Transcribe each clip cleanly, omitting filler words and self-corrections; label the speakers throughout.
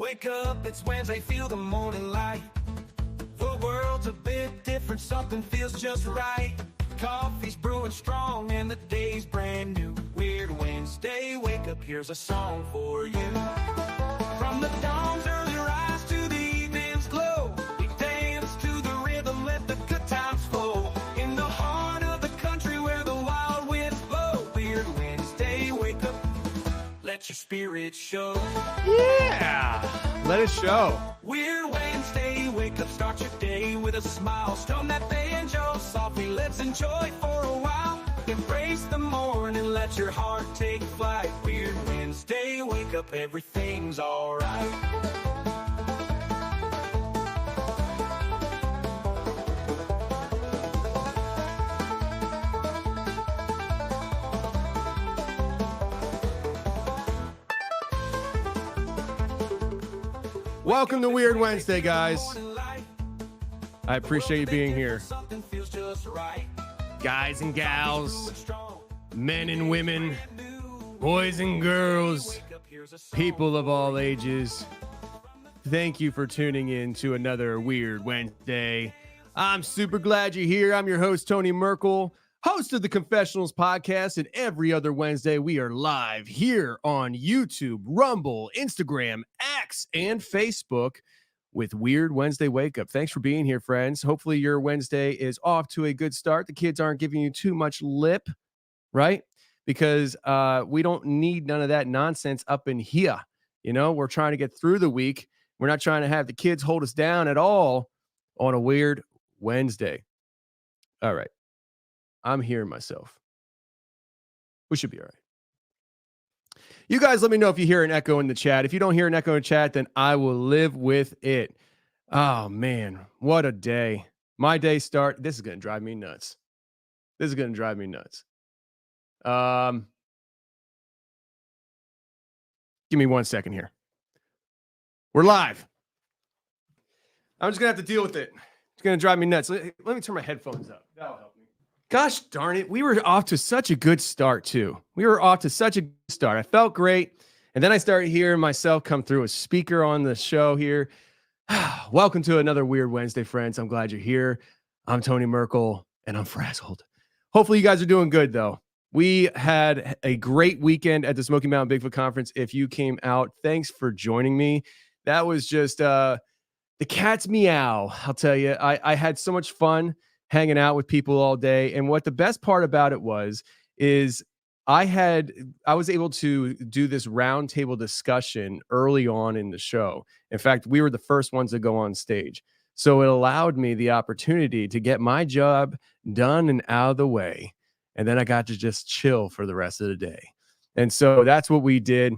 Speaker 1: Wake up, it's Wednesday, feel the morning light. The world's a bit different, something feels just right. Coffee's brewing strong and the day's brand new. Weird Wednesday, wake up, here's a song for you. From the dawn's early rise to the evening's glow, we dance to the rhythm, let the good times flow. In the heart of the country where the wild winds blow. Weird Wednesday, wake up, let your spirit show.
Speaker 2: Yeah, let it show.
Speaker 1: Weird Wednesday, wake up, start your day with a smile. Strum that banjo softly, let's enjoy for a while. Embrace the morning, let your heart take flight. Weird Wednesday, wake up, everything's alright.
Speaker 2: Welcome to Weird Wednesday, guys. I appreciate you being here. Guys and gals, men and women, boys and girls, people of all ages, thank you for tuning in to another Weird Wednesday. I'm super glad you're here. I'm your host, Tony Merkel, host of the Confessionals podcast, and every other Wednesday we are live here on YouTube, Rumble, Instagram, X, and Facebook with Weird Wednesday Wake Up. Thanks for being here, friends. Hopefully your Wednesday is off to a good start. The kids aren't giving you too much lip, right? Because we don't need none of that nonsense up in here. You know, we're trying to get through the week. We're not trying to have the kids hold us down at all on a Weird Wednesday. All right. I'm hearing myself. We should be all right. You guys let me know if you hear an echo in the chat. If you don't hear an echo in chat, then I will live with it. Oh, man. What a day. My day start. This is going to drive me nuts. Give me 1 second here. We're live. I'm just going to have to deal with it. It's going to drive me nuts. Let me turn my headphones up. That'll help me. Gosh darn it. We were off to such a good start, too. I felt great. And then I started hearing myself come through a speaker on the show here. Welcome to another Weird Wednesday, friends. I'm glad you're here. I'm Tony Merkel, and I'm frazzled. Hopefully you guys are doing good, though. We had a great weekend at the Smoky Mountain Bigfoot Conference. If you came out, thanks for joining me. That was just the cat's meow, I'll tell you. I had so much fun hanging out with people all day. And what the best part about it is I was able to do this roundtable discussion early on in the show. In fact, we were the first ones to go on stage. So it allowed me the opportunity to get my job done and out of the way. And then I got to just chill for the rest of the day. And so that's what we did.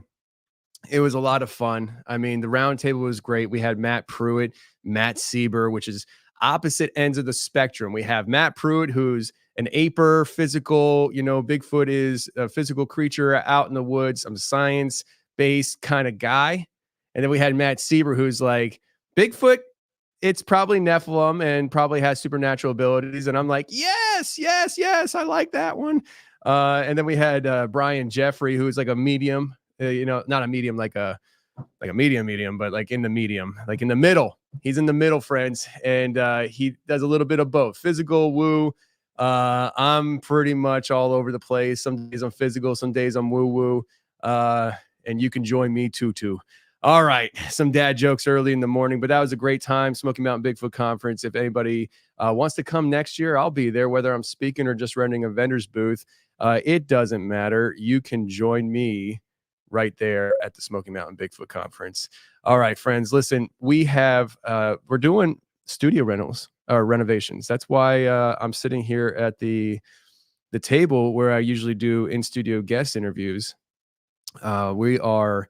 Speaker 2: It was a lot of fun. I mean, the roundtable was great. We had Matt Pruitt, Matt Sieber, which is opposite ends of the spectrum. We have Matt Pruitt, who's an aper, physical, Bigfoot is a physical creature out in the woods. I'm a science-based kind of guy. And then we had Matt Sieber, who's like, Bigfoot, it's probably Nephilim and probably has supernatural abilities. And I'm like, yes, I like that one. And then we had Brian Jeffrey, who's like a medium, not a medium like a medium, but like in the medium, like in the middle. He's in the middle, friends. And he does a little bit of both physical, woo. I'm pretty much all over the place. Some days I'm physical, some days I'm woo woo. And you can join me too. All right. Some dad jokes early in the morning, but that was a great time. Smoky Mountain Bigfoot Conference. If anybody wants to come next year, I'll be there, whether I'm speaking or just renting a vendor's booth. It doesn't matter. You can join me right there at the Smoky Mountain Bigfoot Conference. All right, friends, listen, we're doing studio renovations. That's why I'm sitting here at the table where I usually do in-studio guest interviews. We are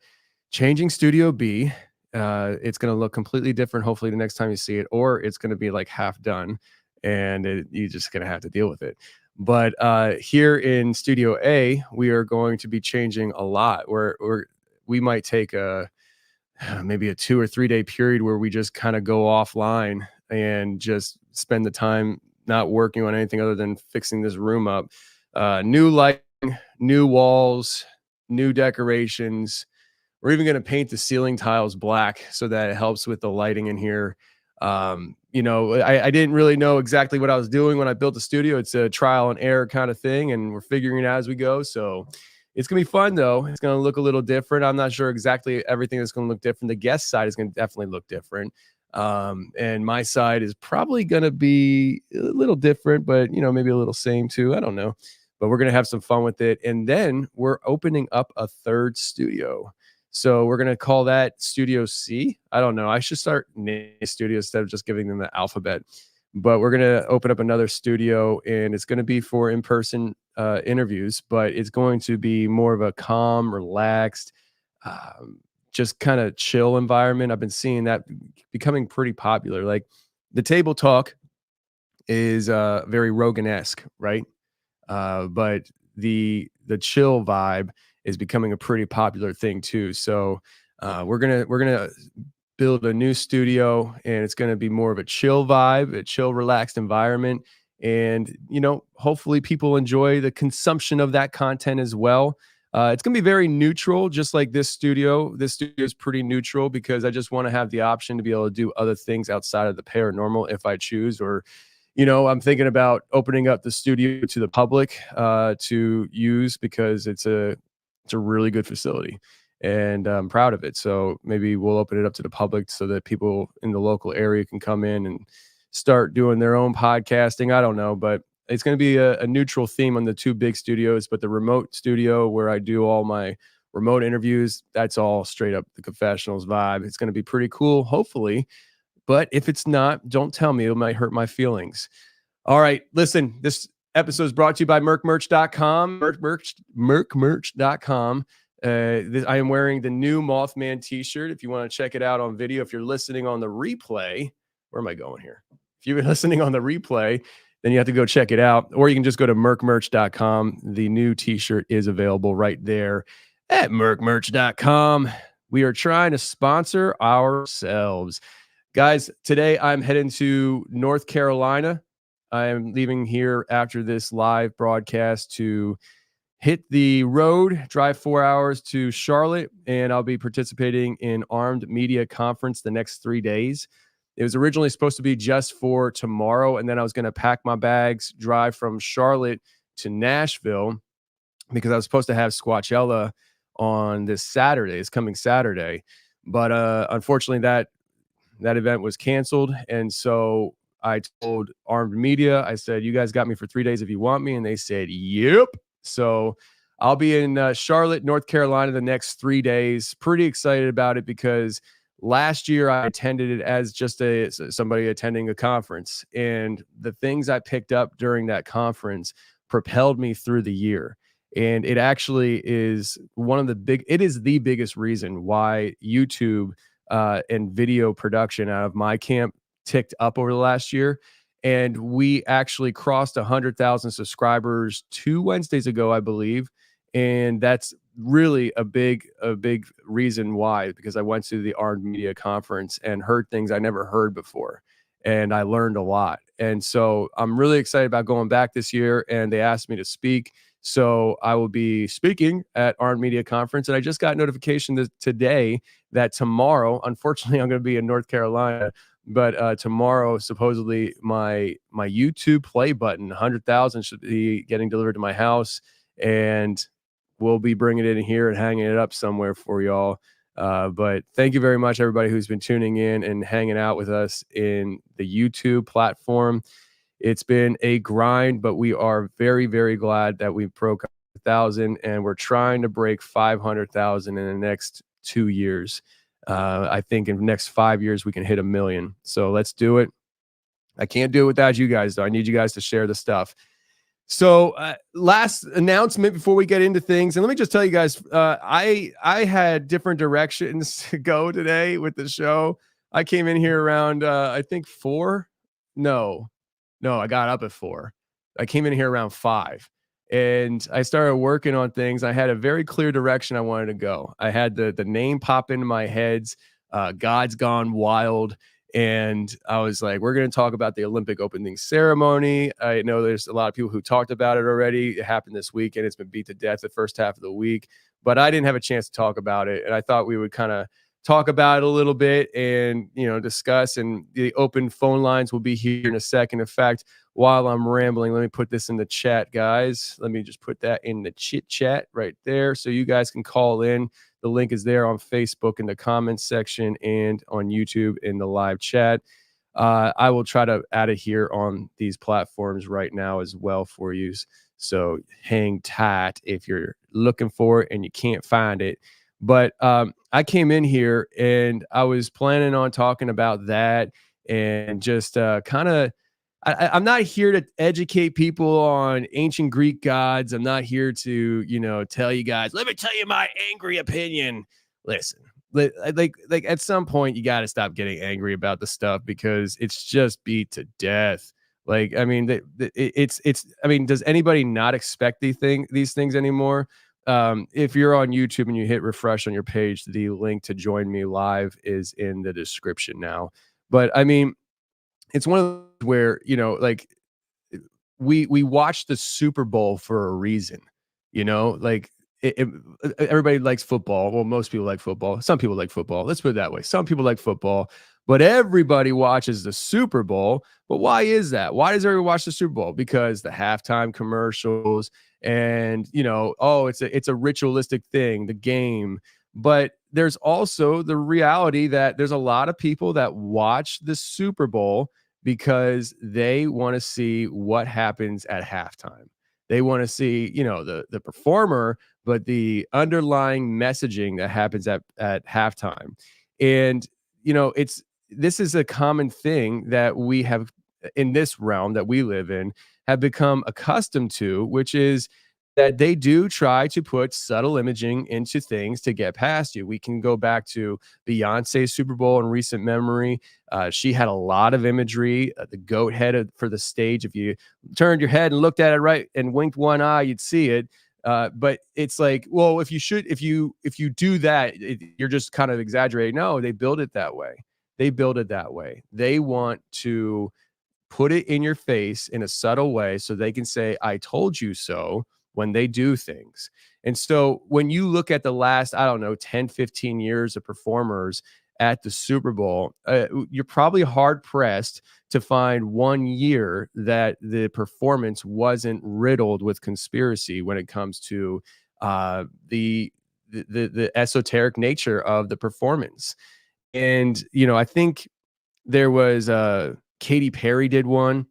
Speaker 2: changing Studio B. It's going to look completely different, hopefully, the next time you see it, or it's going to be like half done, and you're just going to have to deal with it. But here in Studio A, we are going to be changing a lot. We might take maybe a 2 or 3 day period where we just kind of go offline and just spend the time not working on anything other than fixing this room up. New lighting, new walls, new decorations, We're even going to paint the ceiling tiles black so that it helps with the lighting in here. You know, I didn't really know exactly what I was doing when I built the studio. It's a trial and error kind of thing, and we're figuring it out as we go. So it's going to be fun, though. It's going to look a little different. I'm not sure exactly everything that's going to look different. The guest side is going to definitely look different. And my side is probably going to be a little different, but, you know, maybe a little same too. I don't know. But we're going to have some fun with it. And then we're opening up a third studio. So we're going to call that Studio C. I don't know. I should start naming studios instead of just giving them the alphabet. But we're going to open up another studio, and it's going to be for in-person interviews, but it's going to be more of a calm, relaxed, just kind of chill environment. I've been seeing that becoming pretty popular. Like the table talk is very Rogan-esque, right? But the chill vibe is becoming a pretty popular thing too. So we're gonna build a new studio, and it's gonna be more of a chill vibe, a chill, relaxed environment. And you know, hopefully people enjoy the consumption of that content as well. It's gonna be very neutral, just like this studio. This studio is pretty neutral because I just want to have the option to be able to do other things outside of the paranormal if I choose, or you know, I'm thinking about opening up the studio to the public to use because it's a really good facility, and I'm proud of it. So maybe we'll open it up to the public so that people in the local area can come in and start doing their own podcasting. I don't know, but it's going to be a neutral theme on the two big studios. But the remote studio where I do all my remote interviews, that's all straight up the confessionals vibe. It's going to be pretty cool, hopefully. But if it's not, don't tell me. It might hurt my feelings. All right, listen, this episode is brought to you by merchmerch.com. Merchmerch.com. I am wearing the new Mothman t-shirt. If you want to check it out on video, if you're listening on the replay, where am I going here? If you've been listening on the replay, then you have to go check it out. Or you can just go to merchmerch.com. The new t-shirt is available right there at merchmerch.com. We are trying to sponsor ourselves. Guys, today I'm heading to North Carolina. I am leaving here after this live broadcast to hit the road, drive 4 hours to Charlotte, and I'll be participating in Armed Media Conference the next 3 days. It was originally supposed to be just for tomorrow, and then I was going to pack my bags, drive from Charlotte to Nashville because I was supposed to have Squatchella on this Saturday. It's coming Saturday. But unfortunately, that event was canceled. And so I told Armed Media, I said, you guys got me for 3 days if you want me. And they said, yep. So I'll be in Charlotte, North Carolina the next 3 days. Pretty excited about it because last year I attended it as just somebody attending a conference. And the things I picked up during that conference propelled me through the year. And it actually is it is the biggest reason why YouTube and video production out of my camp ticked up over the last year. And we actually crossed 100,000 subscribers 2 Wednesdays ago, I believe. And that's really a big reason why, because I went to the Armed Media Conference and heard things I never heard before. And I learned a lot. And so I'm really excited about going back this year. And they asked me to speak. So I will be speaking at Armed Media Conference. And I just got notification today that tomorrow, unfortunately, I'm going to be in North Carolina, but tomorrow, supposedly my YouTube play button, 100,000 should be getting delivered to my house, and we'll be bringing it in here and hanging it up somewhere for y'all. But thank you very much, everybody who's been tuning in and hanging out with us in the YouTube platform. It's been a grind, but we are very, very glad that we broke 1,000, and we're trying to break 500,000 in the next 2 years. I think in the next 5 years, we can hit 1 million. So let's do it. I can't do it without you guys, though. I need you guys to share the stuff. So last announcement before we get into things. And let me just tell you guys, I had different directions to go today with the show. I came in here around, I think 4. No, I got up at 4. I came in here around 5. And I started working on things. I had a very clear direction I wanted to go. I had the name pop into my heads, God's Gone Wild. And I was like, we're going to talk about the Olympic opening ceremony. I know there's a lot of people who talked about it already. It happened this week, and it's been beat to death the first half of the week. but I didn't have a chance to talk about it. And I thought we would kind of talk about it a little bit and, discuss. And the open phone lines will be here in a second. In fact, while I'm rambling, let me put this in the chat, guys. Let me just put that in the chit chat right there so you guys can call in. The link is there on Facebook in the comments section and on YouTube in the live chat. I will try to add it here on these platforms right now as well for you. So hang tight if you're looking for it and you can't find it. But I came in here and I was planning on talking about that and just kind of, I'm not here to educate people on ancient Greek gods. I'm not here to, tell you guys, let me tell you my angry opinion. Listen, like at some point you got to stop getting angry about the stuff because it's just beat to death. Like, I mean, I mean, does anybody not expect these things anymore? If you're on YouTube and you hit refresh on your page, the link to join me live is in the description now. But I mean, it's one of those where, like we watch the Super Bowl for a reason, like everybody likes football. Well, most people like football. Some people like football. Let's put it that way. Some people like football, but everybody watches the Super Bowl. But why is that? Why does everyone watch the Super Bowl? Because the halftime commercials and, it's a ritualistic thing, the game. But there's also the reality that there's a lot of people that watch the Super Bowl because they want to see what happens at halftime. They want to see, the performer, but the underlying messaging that happens at halftime. And, this is a common thing that we have in this realm that we live in, have become accustomed to, which is that they do try to put subtle imaging into things to get past you. We can go back to Beyonce's Super Bowl in recent memory. She had a lot of imagery, the goat head for the stage. If you turned your head and looked at it right and winked one eye, you'd see it. But it's like, well, if you do that, you're just kind of exaggerating. No, they build it that way. They want to put it in your face in a subtle way so they can say, I told you so, when they do things. And so when you look at the last, 10, 15 years of performers at the Super Bowl, you're probably hard pressed to find 1 year that the performance wasn't riddled with conspiracy when it comes to the esoteric nature of the performance. And, I think there was Katy Perry did one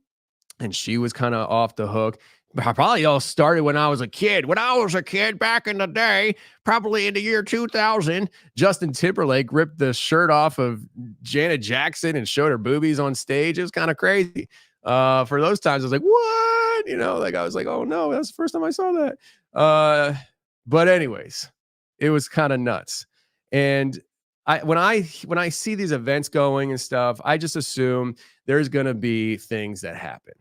Speaker 2: and she was kind of off the hook. Probably all started when I was a kid. When I was a kid back in the day, probably in the year 2000, Justin Timberlake ripped the shirt off of Janet Jackson and showed her boobies on stage. It was kind of crazy. For those times, I was like, what? I was like, oh no, that's the first time I saw that. But anyways, it was kind of nuts. And when I see these events going and stuff, I just assume there's going to be things that happen,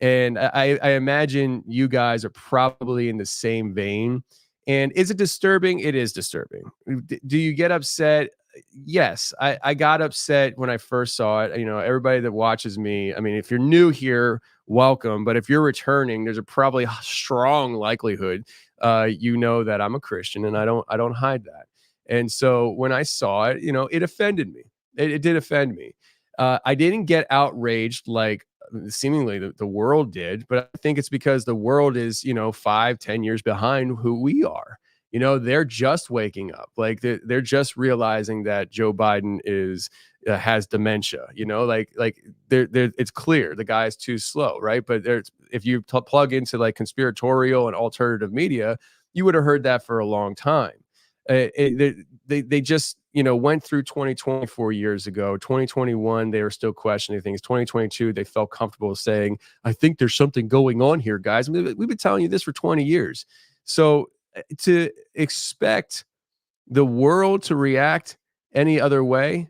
Speaker 2: and I imagine you guys are probably in the same vein. And is it disturbing? It is disturbing. Do you get upset? Yes, I got upset when I first saw it. Everybody that watches me, I mean, if you're new here, welcome. But if you're returning, there's a probably strong likelihood that I'm a Christian, and I don't hide that. And so when I saw it, it offended me. It did offend me. I didn't get outraged like seemingly the world did, but I think it's because the world is, 5-10 years behind who we are. They're just waking up. Like they're just realizing that Joe Biden has dementia. It's clear the guy is too slow, right? But if you plug into like conspiratorial and alternative media, you would have heard that for a long time. They just went through 2024 years ago. 2021 they were still questioning things. 2022 they felt comfortable saying, I think there's something going on here, guys. I mean, we've been telling you this for 20 years. So to expect the world to react any other way,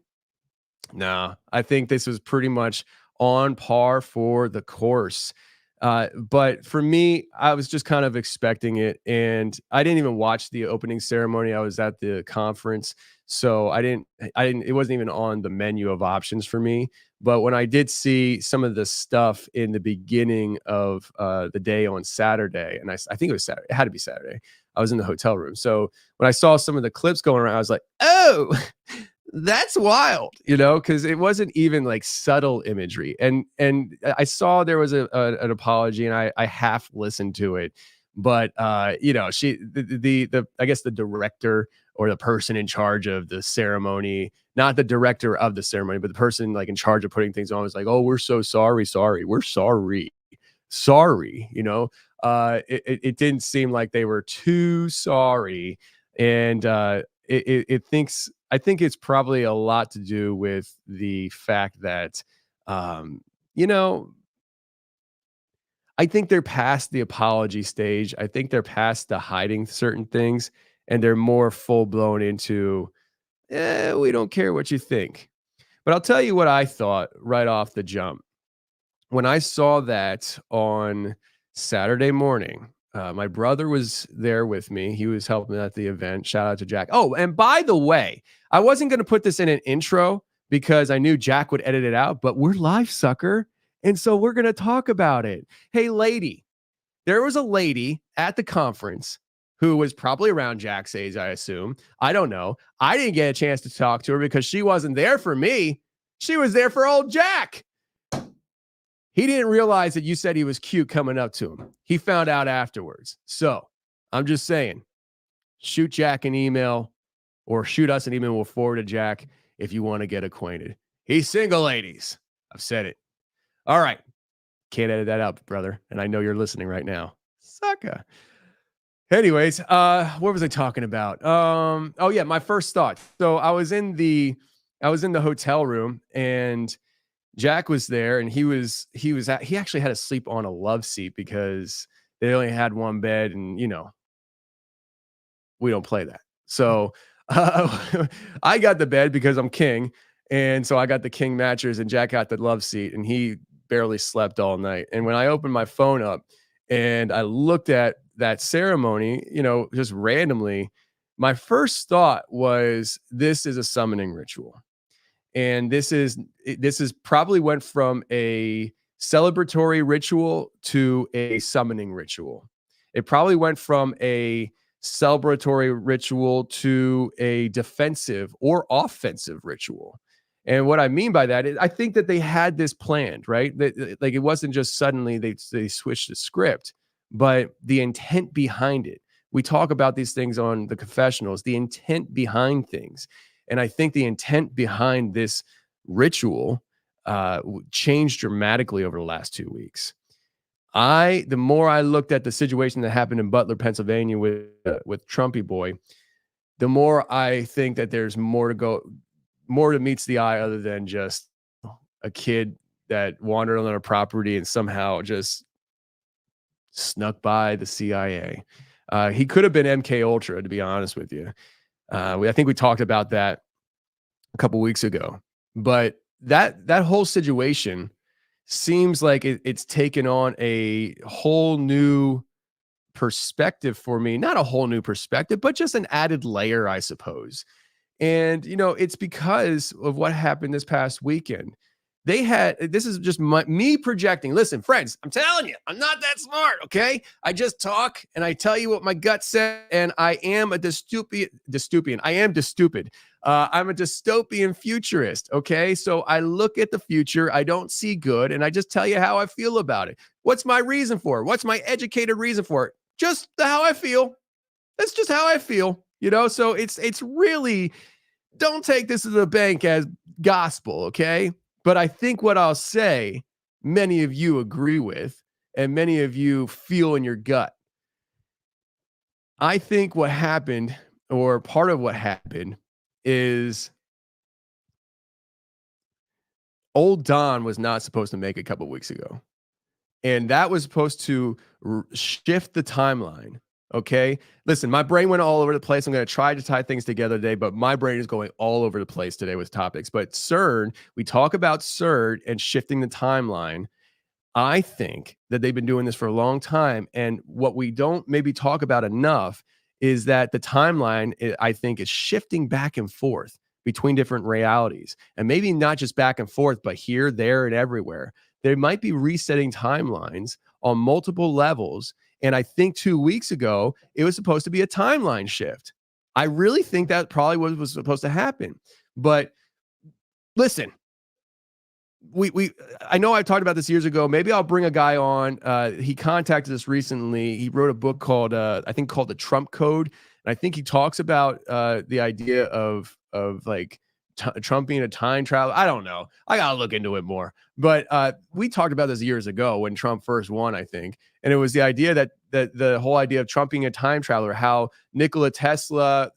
Speaker 2: no, I think this was pretty much on par for the course. But for me, I was just kind of expecting it, and I didn't even watch the opening ceremony. I was at the conference, so it wasn't even on the menu of options for me. But when I did see some of the stuff in the beginning of the day on Saturday, and I think it was Saturday, it had to be Saturday. I was in the hotel room. So when I saw some of the clips going around, I was like, oh, that's wild, because it wasn't even like subtle imagery. And I saw there was an apology, and I half listened to it. But she the I guess the director or the person in charge of the ceremony, not the director of the ceremony, but the person like in charge of putting things on was like, oh, we're so sorry, we're sorry. It didn't seem like they were too sorry. And I think it's probably a lot to do with the fact that you know I think they're past the apology stage. I think they're past the hiding certain things, and they're more full blown into, we don't care what you think. But I'll tell you what I thought right off the jump. When I saw that on Saturday morning, my brother was there with me. He was helping at the event. Shout out to Jack. Oh, and by the way, I wasn't going to put this in an intro because I knew Jack would edit it out, but we're live, sucker. And so we're going to talk about it. Hey, lady, there was a lady at the conference who was probably around Jack's age, I assume. I don't know. I didn't get a chance to talk to her because she wasn't there for me. She was there for old Jack. He didn't realize that you said he was cute coming up to him. He found out afterwards. So I'm just saying, shoot Jack an email or shoot us an email. We'll forward to Jack if you want to get acquainted. He's single, ladies. I've said it. All right. Can't edit that out, brother. And I know you're listening right now. Sucker. Anyways, what was I talking about? Oh yeah, my first thought. So I was in the hotel room, and Jack was there, and he actually had to sleep on a love seat because they only had one bed, and we don't play that. So I got the bed because I'm king, and so I got the king mattress, and Jack got the love seat, and he barely slept all night. And when I opened my phone up and I looked at that ceremony, just randomly, my first thought was, this is a summoning ritual. And this is probably went from a celebratory ritual to a summoning ritual. It probably went from a celebratory ritual to a defensive or offensive ritual. And what I mean by that is, I think that they had this planned, right? Like, it wasn't just suddenly they switched the script, but the intent behind it. We talk about these things on the confessionals, the intent behind things. And I think the intent behind this ritual changed dramatically over the last 2 weeks. The more I looked at the situation that happened in Butler, Pennsylvania with Trumpy Boy, the more I think that there's more to meets the eye other than just a kid that wandered on a property and somehow just snuck by the CIA. He could have been MK Ultra, to be honest with you. I think we talked about that a couple weeks ago, but that whole situation seems like it's taken on a whole new perspective for me. Not a whole new perspective, but just an added layer, I suppose. And, it's because of what happened this past weekend. This is just me projecting. Listen, friends, I'm telling you, I'm not that smart, okay? I just talk and I tell you what my gut said, and I am a dystopian. I am dystupid. I'm a dystopian futurist, okay? So I look at the future, I don't see good, and I just tell you how I feel about it. What's my reason for it? What's my educated reason for it? Just how I feel. That's just how I feel, So it's really, don't take this to the bank as gospel, okay? But I think what I'll say, many of you agree with, and many of you feel in your gut. I think what happened, or part of what happened, is old Don was not supposed to make a couple weeks ago. And that was supposed to shift the timeline. Okay. Listen, my brain went all over the place. I'm going to try to tie things together today, but my brain is going all over the place today with topics. But CERN, we talk about CERN and shifting the timeline. I think that they've been doing this for a long time. And what we don't maybe talk about enough is that the timeline, I think, is shifting back and forth between different realities. And maybe not just back and forth, but here, there, and everywhere. They might be resetting timelines on multiple levels. And I think 2 weeks ago, it was supposed to be a timeline shift. I really think that probably was supposed to happen. But listen, I know I talked about this years ago. Maybe I'll bring a guy on. He contacted us recently. He wrote a book called I think called The Trump Code. And I think he talks about the idea of like Trump being a time traveler. I don't know. I gotta look into it more. But we talked about this years ago when Trump first won, I think. And it was the idea that the whole idea of Trump being a time traveler, how Nikola Tesla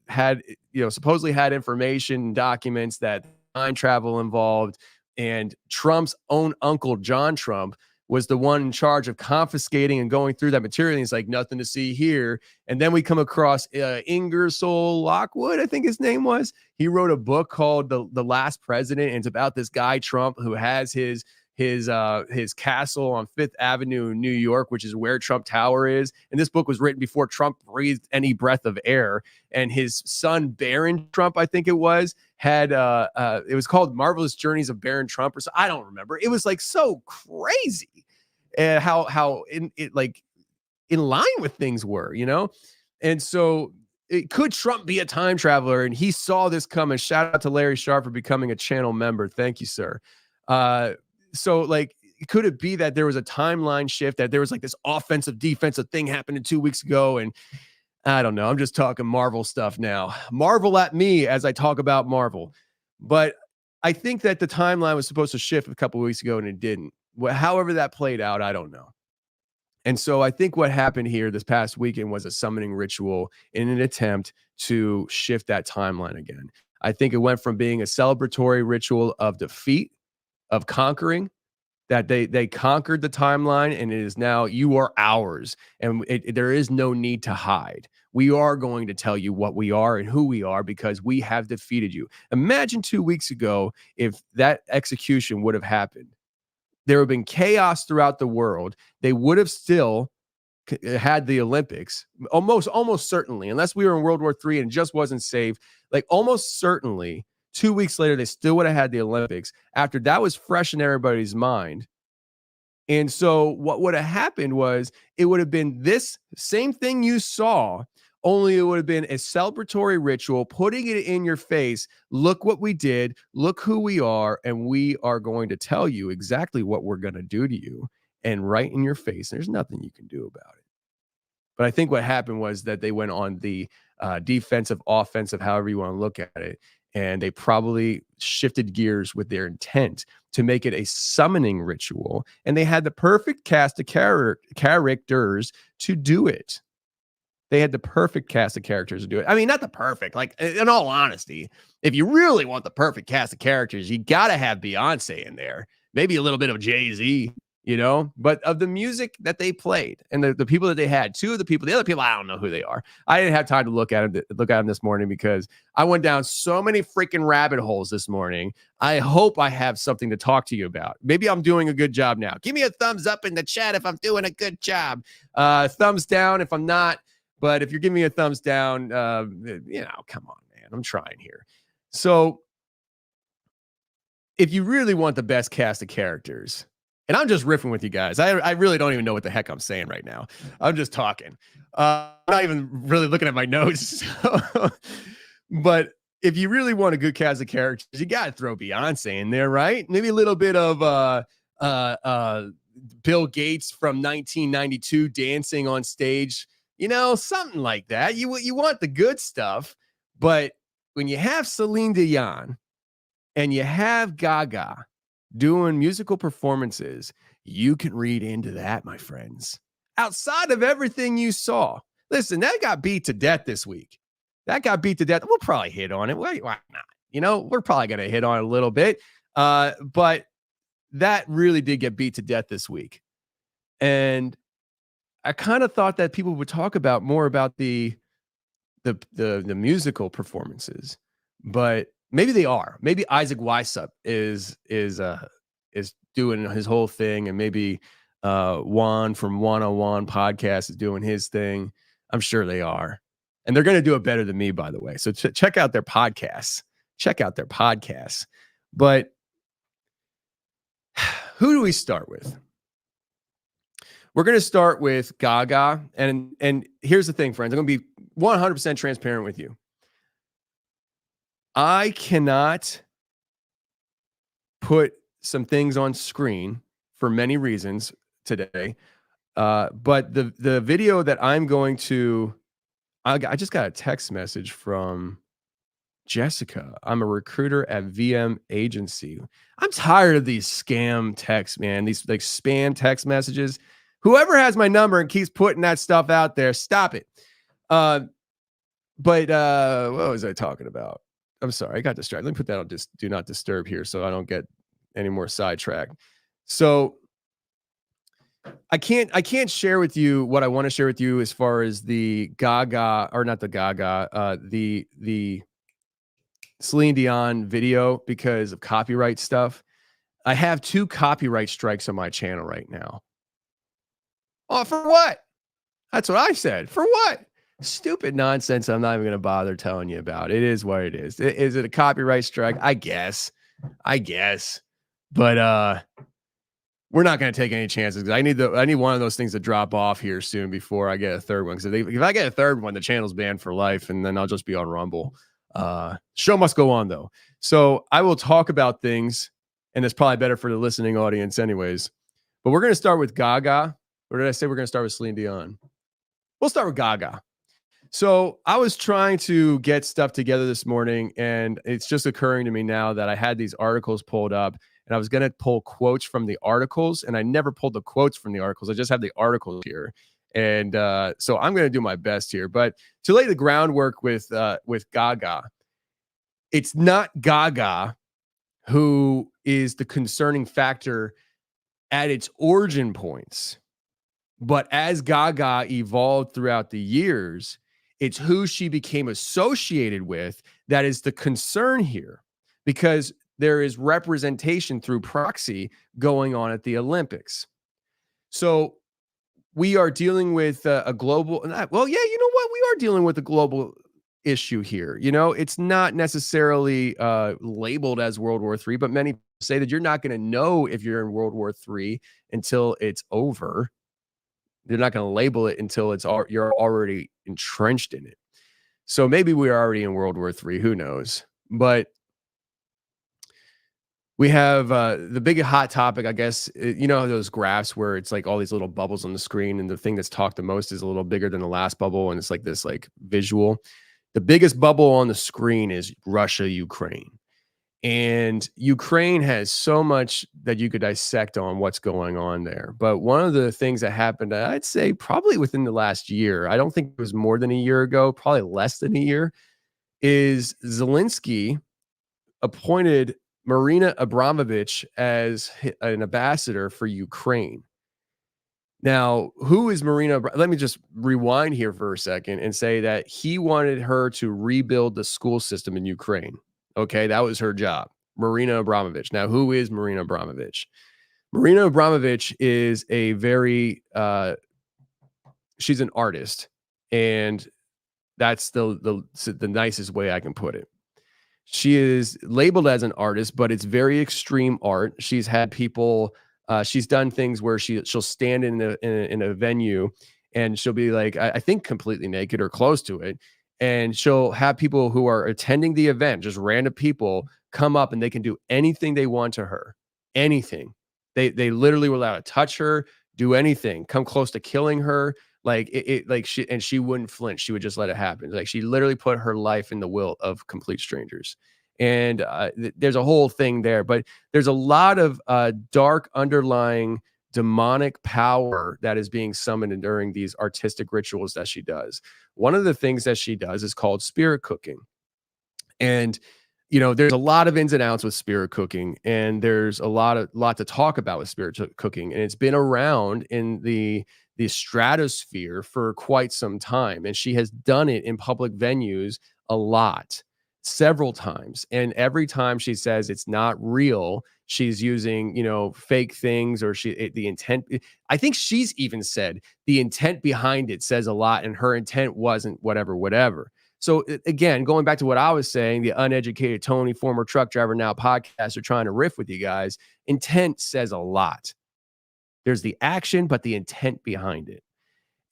Speaker 2: had, supposedly had information, documents that time travel involved. And Trump's own uncle, John Trump, was the one in charge of confiscating and going through that material. And he's like, nothing to see here. And then we come across Ingersoll Lockwood, I think his name was. He wrote a book called The Last President. And it's about this guy, Trump, who has his castle on Fifth Avenue in New York, which is where Trump Tower is. And this book was written before Trump breathed any breath of air. And his son, Barron Trump, I think it was, had it was called Marvelous Journeys of Barron Trump, or so. I don't remember. It was like so crazy how in line with things were, And so could Trump be a time traveler? And he saw this coming. Shout out to Larry Sharp for becoming a channel member. Thank you, sir. So could it be that there was a timeline shift, that there was like this offensive defensive thing happening 2 weeks ago? And I don't know. I'm just talking Marvel stuff now. Marvel at me as I talk about Marvel. But I think that the timeline was supposed to shift a couple of weeks ago and it didn't. However that played out, I don't know. And so I think what happened here this past weekend was a summoning ritual in an attempt to shift that timeline again. I think it went from being a celebratory ritual of defeat, of conquering, that they conquered the timeline, and it is now you are ours, and there is no need to hide. We are going to tell you what we are and who we are because we have defeated you. Imagine 2 weeks ago if that execution would have happened. There would have been chaos throughout the world. They would have still had the Olympics, almost certainly, unless we were in World War III and just wasn't safe. Like almost certainly, 2 weeks later, they still would have had the Olympics after that was fresh in everybody's mind. And so what would have happened was it would have been this same thing you saw, only it would have been a celebratory ritual, putting it in your face. Look what we did. Look who we are. And we are going to tell you exactly what we're going to do to you. And right in your face, there's nothing you can do about it. But I think what happened was that they went on the defensive, offensive, however you want to look at it. And they probably shifted gears with their intent to make it a summoning ritual. And they had the perfect cast of characters to do it. They had the perfect cast of characters to do it. I mean, not the perfect, like in all honesty, if you really want the perfect cast of characters, you got to have Beyonce in there, maybe a little bit of Jay-Z, but of the music that they played and the people that they had, two of the people, the other people, I don't know who they are. I didn't have time to look at them this morning because I went down so many freaking rabbit holes this morning. I hope I have something to talk to you about. Maybe I'm doing a good job now. Give me a thumbs up in the chat if I'm doing a good job. Thumbs down if I'm not. But if you're giving me a thumbs down, come on, man. I'm trying here. So if you really want the best cast of characters, and I'm just riffing with you guys. I really don't even know what the heck I'm saying right now. I'm just talking. I'm not even really looking at my notes. But if you really want a good cast of characters, you got to throw Beyonce in there, right? Maybe a little bit of Bill Gates from 1992 dancing on stage. Something like that. You want the good stuff. But when you have Celine Dion and you have Gaga doing musical performances, you can read into that, my friends. Outside of everything you saw. Listen, that got beat to death this week. We'll probably hit on it. Why not? We're probably going to hit on it a little bit. But that really did get beat to death this week. And I kind of thought that people would talk about more about the musical performances, but maybe they are. Maybe Isaac Weishaupt is doing his whole thing, and maybe Juan from 101 podcast is doing his thing. I'm sure they are, and they're going to do it better than me, by the way. So check out their podcasts. But who do we start with? We're going to start with Gaga. And here's the thing, friends. I'm going to be 100% transparent with you. I cannot put some things on screen for many reasons today. But the video that I'm going to, I just got a text message from Jessica. I'm a recruiter at VM Agency. I'm tired of these scam texts, man. These like spam text messages. Whoever has my number and keeps putting that stuff out there, stop it. But what was I talking about? I'm sorry, I got distracted. Let me put that on just do not disturb here so I don't get any more sidetracked. So I can't share with you what I want to share with you as far as the Gaga, or not the Gaga, the Celine Dion video because of copyright stuff. I have 2 copyright strikes on my channel right now. Oh, for what? That's what I said. For what? Stupid nonsense I'm not even going to bother telling you about. It is what it is. Is it a copyright strike? I guess. But we're not going to take any chances because I need one of those things to drop off here soon before I get a third one. Because if I get a third one, the channel's banned for life, and then I'll just be on Rumble. Show must go on, though. So I will talk about things, and it's probably better for the listening audience anyways. But we're going to start with Gaga. Or did I say we're going to start with Celine Dion? We'll start with Gaga. So I was trying to get stuff together this morning, and it's just occurring to me now that I had these articles pulled up, and I was going to pull quotes from the articles, and I never pulled the quotes from the articles. I just have the articles here. And so I'm going to do my best here. But to lay the groundwork with Gaga, it's not Gaga who is the concerning factor at its origin points. But as Gaga evolved throughout the years, it's who she became associated with that is the concern here, because there is representation through proxy going on at the Olympics. So we are dealing with a global, well, yeah, you know what? We are dealing with a global issue here. You know, it's not necessarily labeled as World War III, but many say that you're not going to know if you're in World War III until it's over. They're not going to label it until you're already entrenched in it. So maybe we're already in World War III. Who knows? But we have the big hot topic, I guess. You know those graphs where it's like all these little bubbles on the screen, and the thing that's talked the most is a little bigger than the last bubble, and it's like this like visual. The biggest bubble on the screen is Russia, Ukraine. And Ukraine has so much that you could dissect on what's going on there. But one of the things that happened, I'd say probably within the last year, I don't think it was more than a year ago, probably less than a year, is Zelensky appointed Marina Abramovich as an ambassador for Ukraine. Now, who is Marina? Let me just rewind here for a second and say that he wanted her to rebuild the school system in Ukraine. Okay, that was her job, Marina Abramovich. Now, who is Marina Abramovich? Marina Abramovich is a very, she's an artist, and that's the nicest way I can put it. She is labeled as an artist, but it's very extreme art. She's had people, she's done things where she'll stand in a venue, and she'll be like, I think completely naked or close to it. And she'll have people who are attending the event, just random people, come up and they can do anything they want to her. Anything. They literally were allowed to touch her, do anything, come close to killing her. Like she wouldn't flinch. She would just let it happen. Like she literally put her life in the will of complete strangers. And there's a whole thing there, but there's a lot of dark underlying demonic power that is being summoned during these artistic rituals that she does. One of the things that she does is called spirit cooking. And, you know, there's a lot of ins and outs with spirit cooking, and there's a lot to talk about with spirit cooking. And it's been around in the stratosphere for quite some time. And she has done it in public venues a lot, several times. And every time she says it's not real, she's using, you know, fake things, or the intent. I think she's even said the intent behind it says a lot, and her intent wasn't whatever. So again, going back to what I was saying, the uneducated Tony, former truck driver, now podcaster, trying to riff with you guys, intent says a lot. There's the action, but the intent behind it.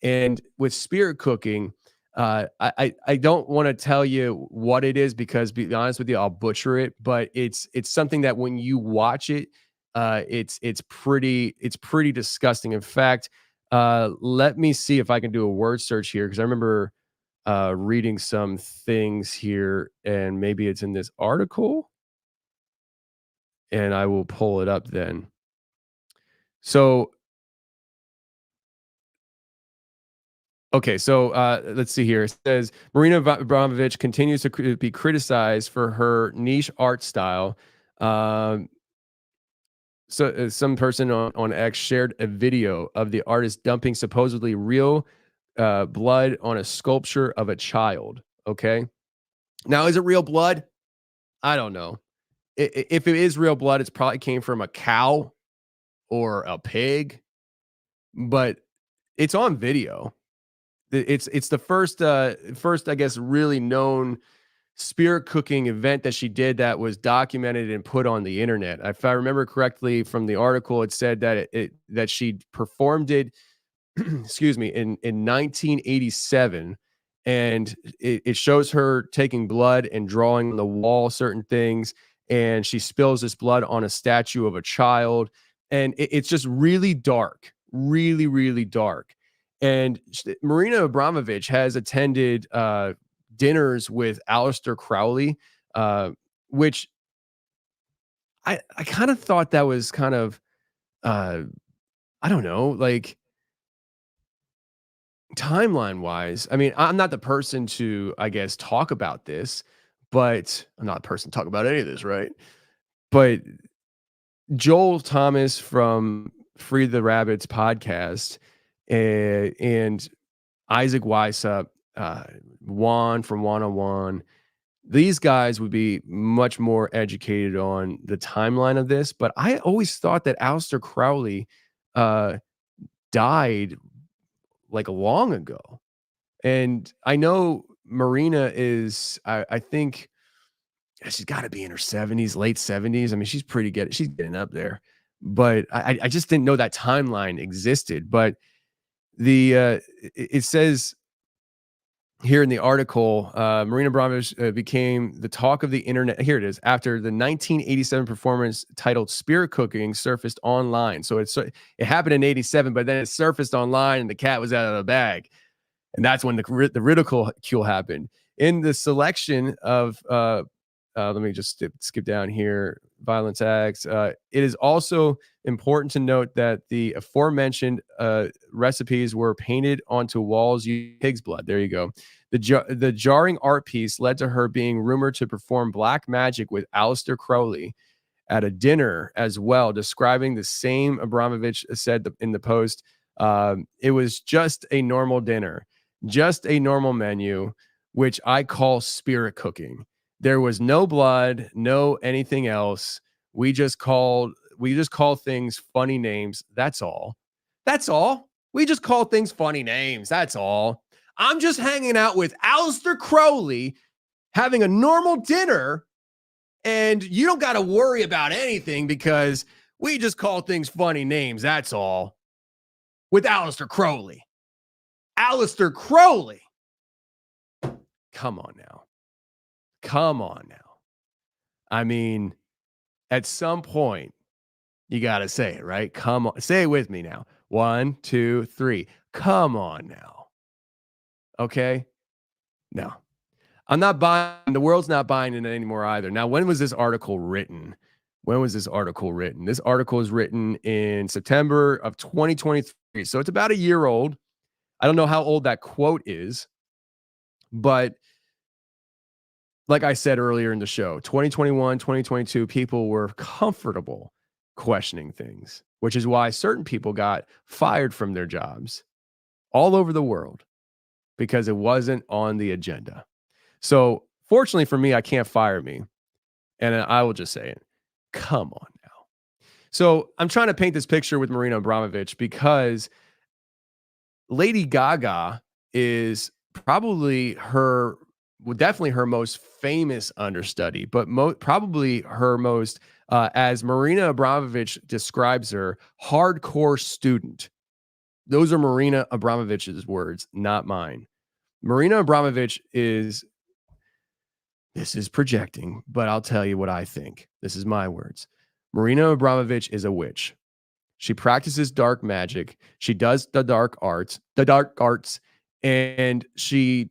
Speaker 2: And with spirit cooking, I don't want to tell you what it is because, be honest with you, I'll butcher it. But it's something that when you watch it, it's pretty disgusting. In fact, let me see if I can do a word search here because I remember reading some things here, and maybe it's in this article, and I will pull it up then. So okay, so let's see here. It says Marina Abramovich continues to be criticized for her niche art style. Um, so some person on X shared a video of the artist dumping supposedly real blood on a sculpture of a child. Okay, now is it real blood? I don't know. If it is real blood, it's probably came from a cow or a pig, but it's on video. It's the first I guess really known spirit cooking event that she did that was documented and put on the internet. If I remember correctly from the article, it said that that she performed it excuse me, in 1987, and it shows her taking blood and drawing on the wall certain things, and she spills this blood on a statue of a child, and it's just really dark, really, really dark. And Marina Abramovich has attended dinners with Aleister Crowley, which I kind of thought that was kind of I don't know, like timeline wise. I mean, I'm not the person to, I guess, talk about this, but I'm not the person to talk about any of this, right? But Joel Thomas from Free the Rabbits podcast, and Isaac Weishaupt, Juan from One on One, these guys would be much more educated on the timeline of this. But I always thought that Aleister Crowley died like long ago. And I know Marina is, I think she's got to be in her 70s, late 70s. I mean, she's pretty good. She's getting up there. But I just didn't know that timeline existed. But it says here in the article, Marina Abramovich became the talk of the internet. Here it is. After the 1987 performance titled "Spirit Cooking" surfaced online, so it happened in '87, but then it surfaced online, and the cat was out of the bag, and that's when the ridicule happened. In the selection of, let me just skip down here. Violence acts. It is also important to note that the aforementioned recipes were painted onto walls using pig's blood. There you go. The jarring art piece led to her being rumored to perform black magic with Aleister Crowley at a dinner as well, describing the same. Abramovich said in the post, it was just a normal dinner, just a normal menu, which I call spirit cooking. There was no blood, no anything else. We just call things funny names. That's all. That's all. We just call things funny names. That's all. I'm just hanging out with Aleister Crowley, having a normal dinner, and you don't got to worry about anything because we just call things funny names. That's all. With Aleister Crowley. Aleister Crowley. Come on now. Come on now. I mean, at some point, you got to say it, right? Come on. Say it with me now. 1, 2, 3. Come on now. Okay? No. I'm not buying. The world's not buying it anymore either. Now, when was this article written? This article is written in September of 2023. So it's about a year old. I don't know how old that quote is, but like I said earlier in the show, 2021, 2022, people were comfortable questioning things, which is why certain people got fired from their jobs all over the world because it wasn't on the agenda. So fortunately for me, I can't fire me. And I will just say it. Come on now. So I'm trying to paint this picture with Marina Abramovich because Lady Gaga is probably well, definitely her most famous understudy, but probably her most, as Marina Abramovich describes her, hardcore student. Those are Marina Abramovich's words, not mine. Marina Abramovich is, this is projecting, but I'll tell you what I think. This is my words. Marina Abramovich is a witch. She practices dark magic. She does the dark arts, and she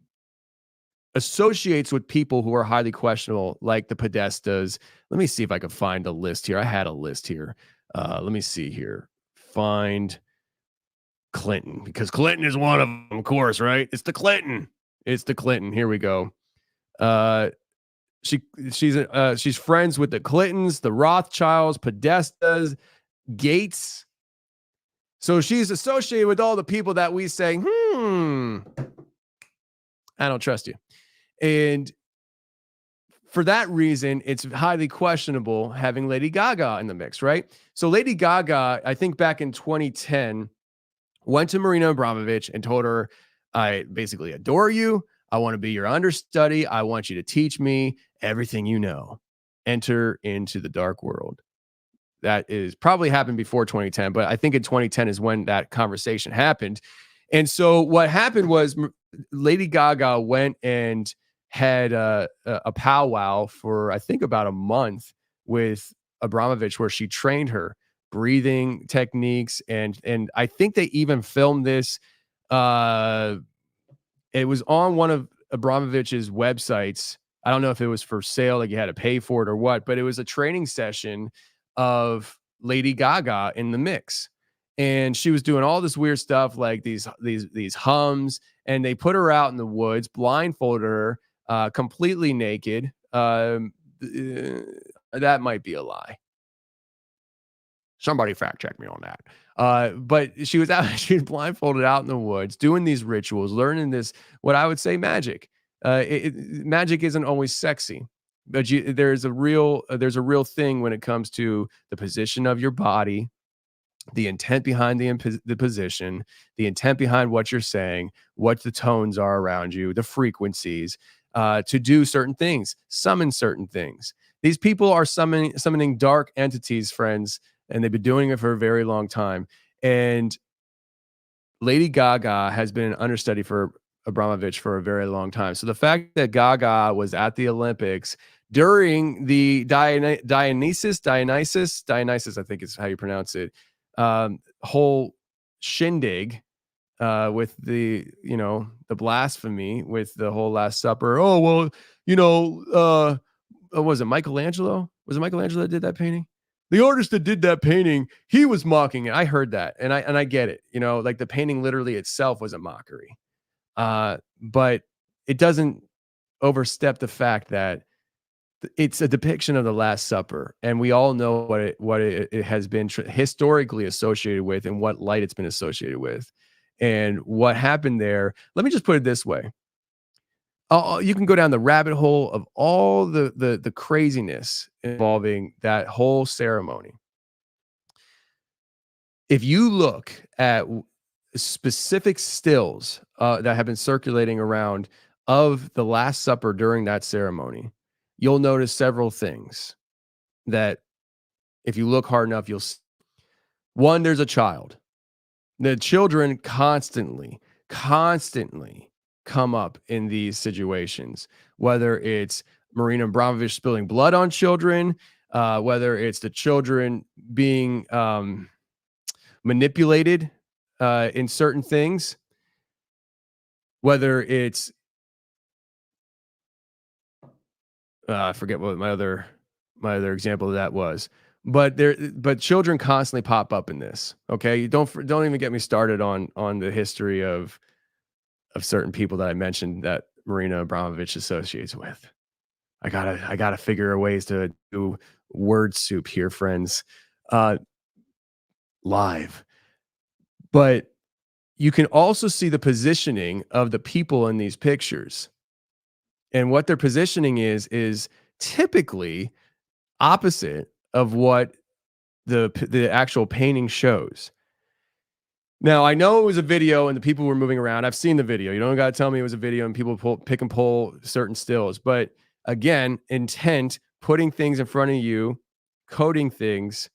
Speaker 2: associates with people who are highly questionable, like the Podestas. Let me see if I can find a list here. I had a list here. Let me see here. Find Clinton, because Clinton is one of them, of course, right? It's the Clinton. It's the Clinton. Here we go. She's friends with the Clintons, the Rothschilds, Podestas, Gates. So she's associated with all the people that we say, I don't trust you. And for that reason, it's highly questionable having Lady Gaga in the mix, right? So Lady Gaga, I think back in 2010, went to Marina Abramovich and told her, I basically adore you. I want to be your understudy. I want you to teach me everything you know. Enter into the dark world. That is probably happened before 2010, but I think in 2010 is when that conversation happened. And so what happened was Lady Gaga went and had a powwow for, I think, about a month with Abramovich, where she trained her breathing techniques. And I think they even filmed this. It was on one of Abramovich's websites. I don't know if it was for sale, like you had to pay for it or what, but it was a training session of Lady Gaga in the mix. And she was doing all this weird stuff, like these hums, and they put her out in the woods, blindfolded her, completely naked. That might be a lie. Somebody fact check me on that. But she was blindfolded out in the woods, doing these rituals, learning this, what I would say, magic. Magic isn't always sexy, but there's a real thing when it comes to the position of your body, the intent behind the position, the intent behind what you're saying, what the tones are around you, the frequencies, to do certain things, summon certain things. These people are summoning dark entities, friends, and they've been doing it for a very long time. And Lady Gaga has been an understudy for Abramovich for a very long time. So the fact that Gaga was at the Olympics during the Dionysus, I think is how you pronounce it, whole shindig, with the blasphemy with the whole Last Supper. Oh, well, was it Michelangelo? Was it Michelangelo that did that painting? The artist that did that painting, he was mocking it. I heard that, and I get it. Like the painting literally itself was a mockery. But it doesn't overstep the fact that it's a depiction of the Last Supper, and we all know what it has been historically associated with, and what light it's been associated with, and what happened there. Let me just put it this way: you can go down the rabbit hole of all the craziness involving that whole ceremony. If you look at specific stills that have been circulating around of the Last Supper during that ceremony, you'll notice several things that, if you look hard enough, you'll see. One, there's a child. The children constantly come up in these situations, whether it's Marina Abramovich spilling blood on children, whether it's the children being manipulated in certain things, whether it's I forget what my other example of that was, but children constantly pop up in this. Okay, don't even get me started on the history of certain people that I mentioned that Marina Abramovich associates with. I gotta figure ways to do word soup here, friends, live. But you can also see the positioning of the people in these pictures. And what their positioning is typically opposite of what the actual painting shows. Now, I know it was a video and the people were moving around. I've seen the video. You don't got to tell me it was a video and people pick and pull certain stills. But again, intent, putting things in front of you, coding things.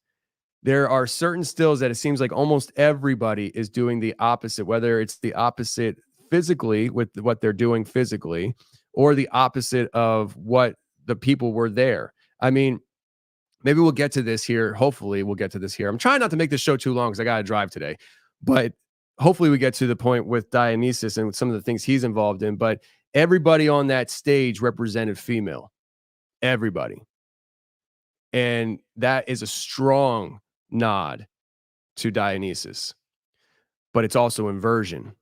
Speaker 2: There are certain stills that it seems like almost everybody is doing the opposite, whether it's the opposite physically with what they're doing physically or the opposite of what the people were there. I mean, maybe we'll get to this here. Hopefully, we'll get to this here. I'm trying not to make this show too long because I got to drive today. But hopefully we get to the point with Dionysus and some of the things he's involved in. But everybody on that stage represented female. Everybody. And that is a strong nod to Dionysus. But it's also inversion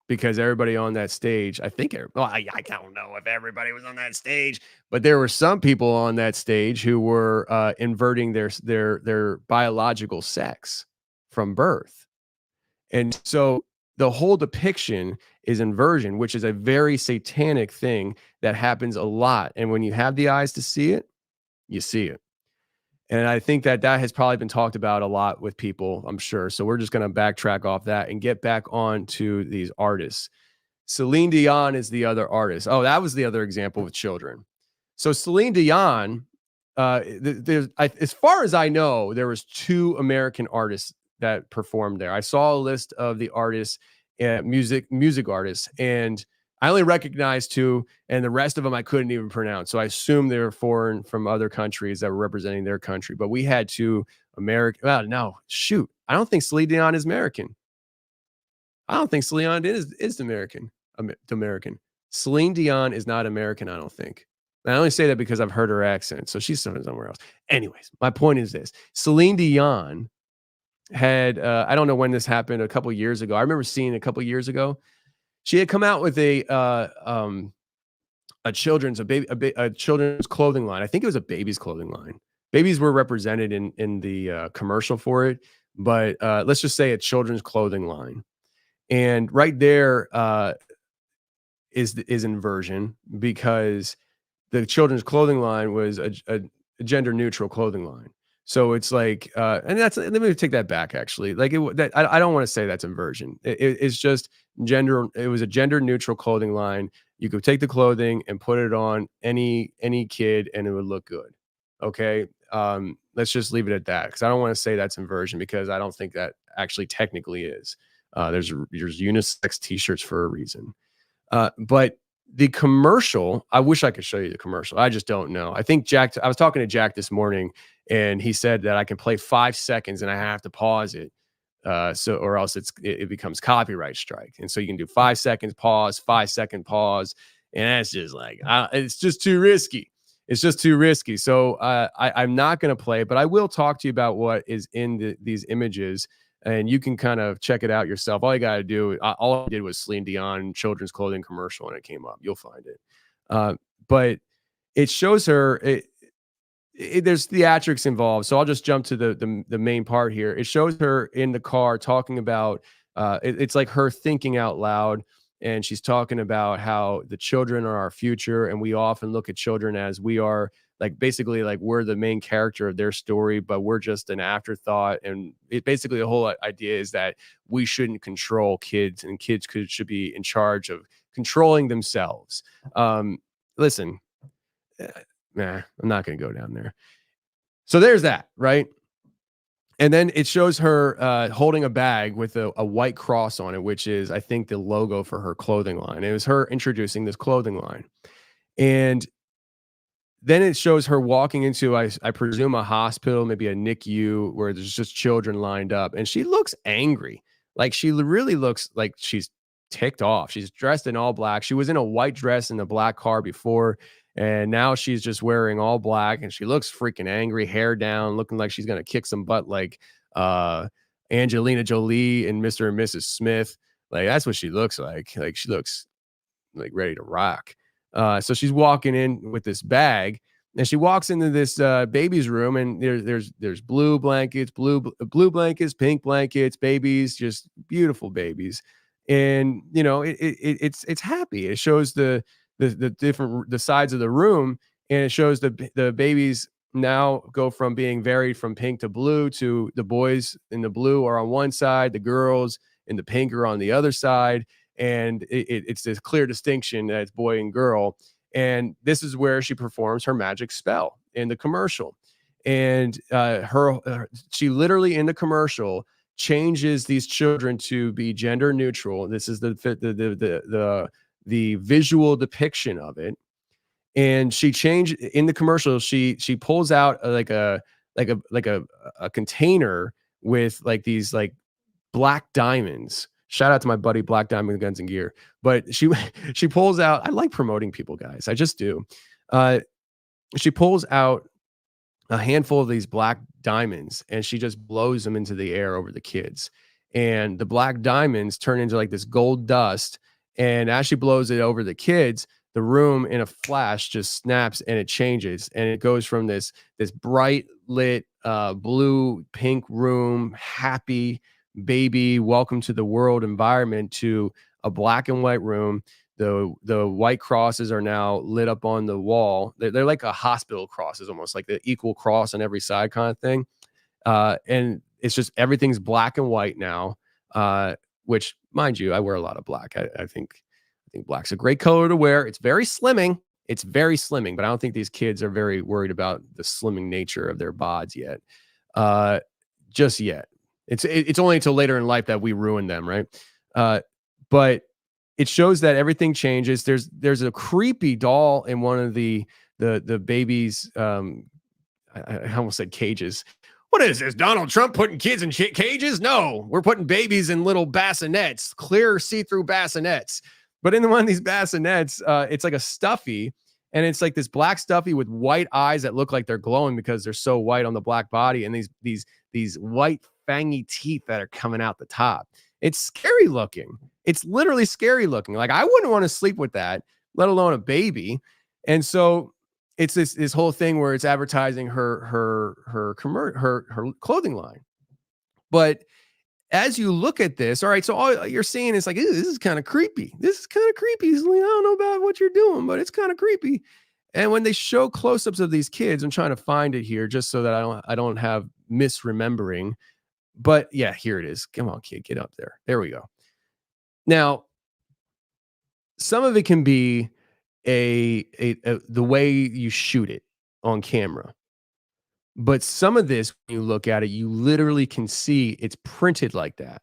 Speaker 2: because everybody on that stage, I think, I don't know if everybody was on that stage, but there were some people on that stage who were inverting their biological sex from birth. And so the whole depiction is inversion, which is a very satanic thing that happens a lot. And when you have the eyes to see it, you see it. And I think that has probably been talked about a lot with people, I'm sure. So we're just going to backtrack off that and get back on to these artists. Celine Dion is the other artist. Oh, that was the other example with children. So Celine Dion, as far as I know, there was 2 American artists that performed there. I saw a list of the artists, music artists, and I only recognized 2, and the rest of them I couldn't even pronounce. So I assume they were foreign from other countries that were representing their country. But we had 2 American. Well, no, shoot. I don't think Celine Dion is American. I don't think Celine Dion is American. American. Celine Dion is not American, I don't think. And I only say that because I've heard her accent. So she's somewhere else. Anyways, my point is this. Celine Dion had, I don't know when this happened, a couple years ago. I remember seeing a couple years ago. She had come out with a children's clothing line. I think it was a baby's clothing line. Babies were represented in the commercial for it, but let's just say a children's clothing line. And right there is inversion because the children's clothing line was a gender neutral clothing line. So it's like, and let me take that back. Actually, like I don't want to say that's inversion. It's just gender. It was a gender neutral clothing line. You could take the clothing and put it on any kid, and it would look good. Okay, let's just leave it at that because I don't want to say that's inversion because I don't think that actually technically is. There's unisex T-shirts for a reason, but the commercial. I wish I could show you the commercial. I just don't know. I think Jack. I was talking to Jack this morning. And he said that I can play 5 seconds and I have to pause it. Or else it becomes copyright strike. And so you can do 5 seconds, pause, 5-second pause. And that's just like, it's just too risky. It's just too risky. So I'm not going to play it, but I will talk to you about what is in these images. And you can kind of check it out yourself. All you got to do, all I did was Celine Dion children's clothing commercial and it came up. You'll find it. But it shows her, there's theatrics involved. So I'll just jump to the main part here. It shows her in the car talking about, it's like her thinking out loud. And she's talking about how the children are our future. And we often look at children as we are like, basically like we're the main character of their story, but we're just an afterthought. And basically the whole idea is that we shouldn't control kids and kids should be in charge of controlling themselves. Listen, I'm not going to go down there. So there's that, right? And then it shows her holding a bag with a white cross on it, which is, I think, the logo for her clothing line. It was her introducing this clothing line. And then it shows her walking into, I presume, a hospital, maybe a NICU, where there's just children lined up. And she looks angry. Like, she really looks like she's ticked off. She's dressed in all black. She was in a white dress in the black car before. And now she's just wearing all black and she looks freaking angry, hair down, looking like she's going to kick some butt like Angelina Jolie and Mr. and Mrs. Smith. Like, that's what she looks like. Like, she looks like ready to rock. So she's walking in with this bag and she walks into this baby's room and there's blue blankets, blue blankets, pink blankets, babies, just beautiful babies. And, you know, it's happy. It shows the different sides of the room, and it shows the babies now go from being varied from pink to blue to the boys in the blue are on one side, the girls and the pink are on the other side. And it's this clear distinction that it's boy and girl. And this is where she performs her magic spell in the commercial. And she literally in the commercial changes these children to be gender neutral. This is the visual depiction of it. And she changed in the commercial. She pulls out a container with like these like black diamonds. Shout out to my buddy Black Diamond Guns and Gear. But she pulls out. I like promoting people, guys. I just do. She pulls out a handful of these black diamonds and she just blows them into the air over the kids. And the black diamonds turn into like this gold dust. And as she blows it over the kids, the room in a flash just snaps and it changes. And it goes from this bright lit blue pink room, happy baby, welcome to the world environment, to a black and white room. The white crosses are now lit up on the wall. They're like a hospital crosses, almost like the equal cross on every side kind of thing. And it's just everything's black and white now, which, mind you, I wear a lot of black. I think black's a great color to wear. It's very slimming. But I don't think these kids are very worried about the slimming nature of their bods yet. Just yet. It's only until later in life that we ruin them, right? But it shows that everything changes. There's a creepy doll in one of the babies. I almost said cages. What is this? Donald Trump putting kids in cages? No, we're putting babies in little bassinets, clear see-through bassinets. But in one of these bassinets, it's like a stuffy, and it's like this black stuffy with white eyes that look like they're glowing because they're so white on the black body, and these white fangy teeth that are coming out the top. It's scary looking. It's literally scary looking. Like, I wouldn't want to sleep with that, let alone a baby. And so it's this whole thing where it's advertising her clothing line. But as you look at this, all right, so all you're seeing is like, this is kind of creepy. This is kind of creepy. I don't know about what you're doing, but it's kind of creepy. And when they show close-ups of these kids, I'm trying to find it here just so that I don't have misremembering. But yeah, here it is. Come on, kid, get up there. There we go. Now, some of it can be the way you shoot it on camera. But some of this, when you look at it, you literally can see it's printed like that.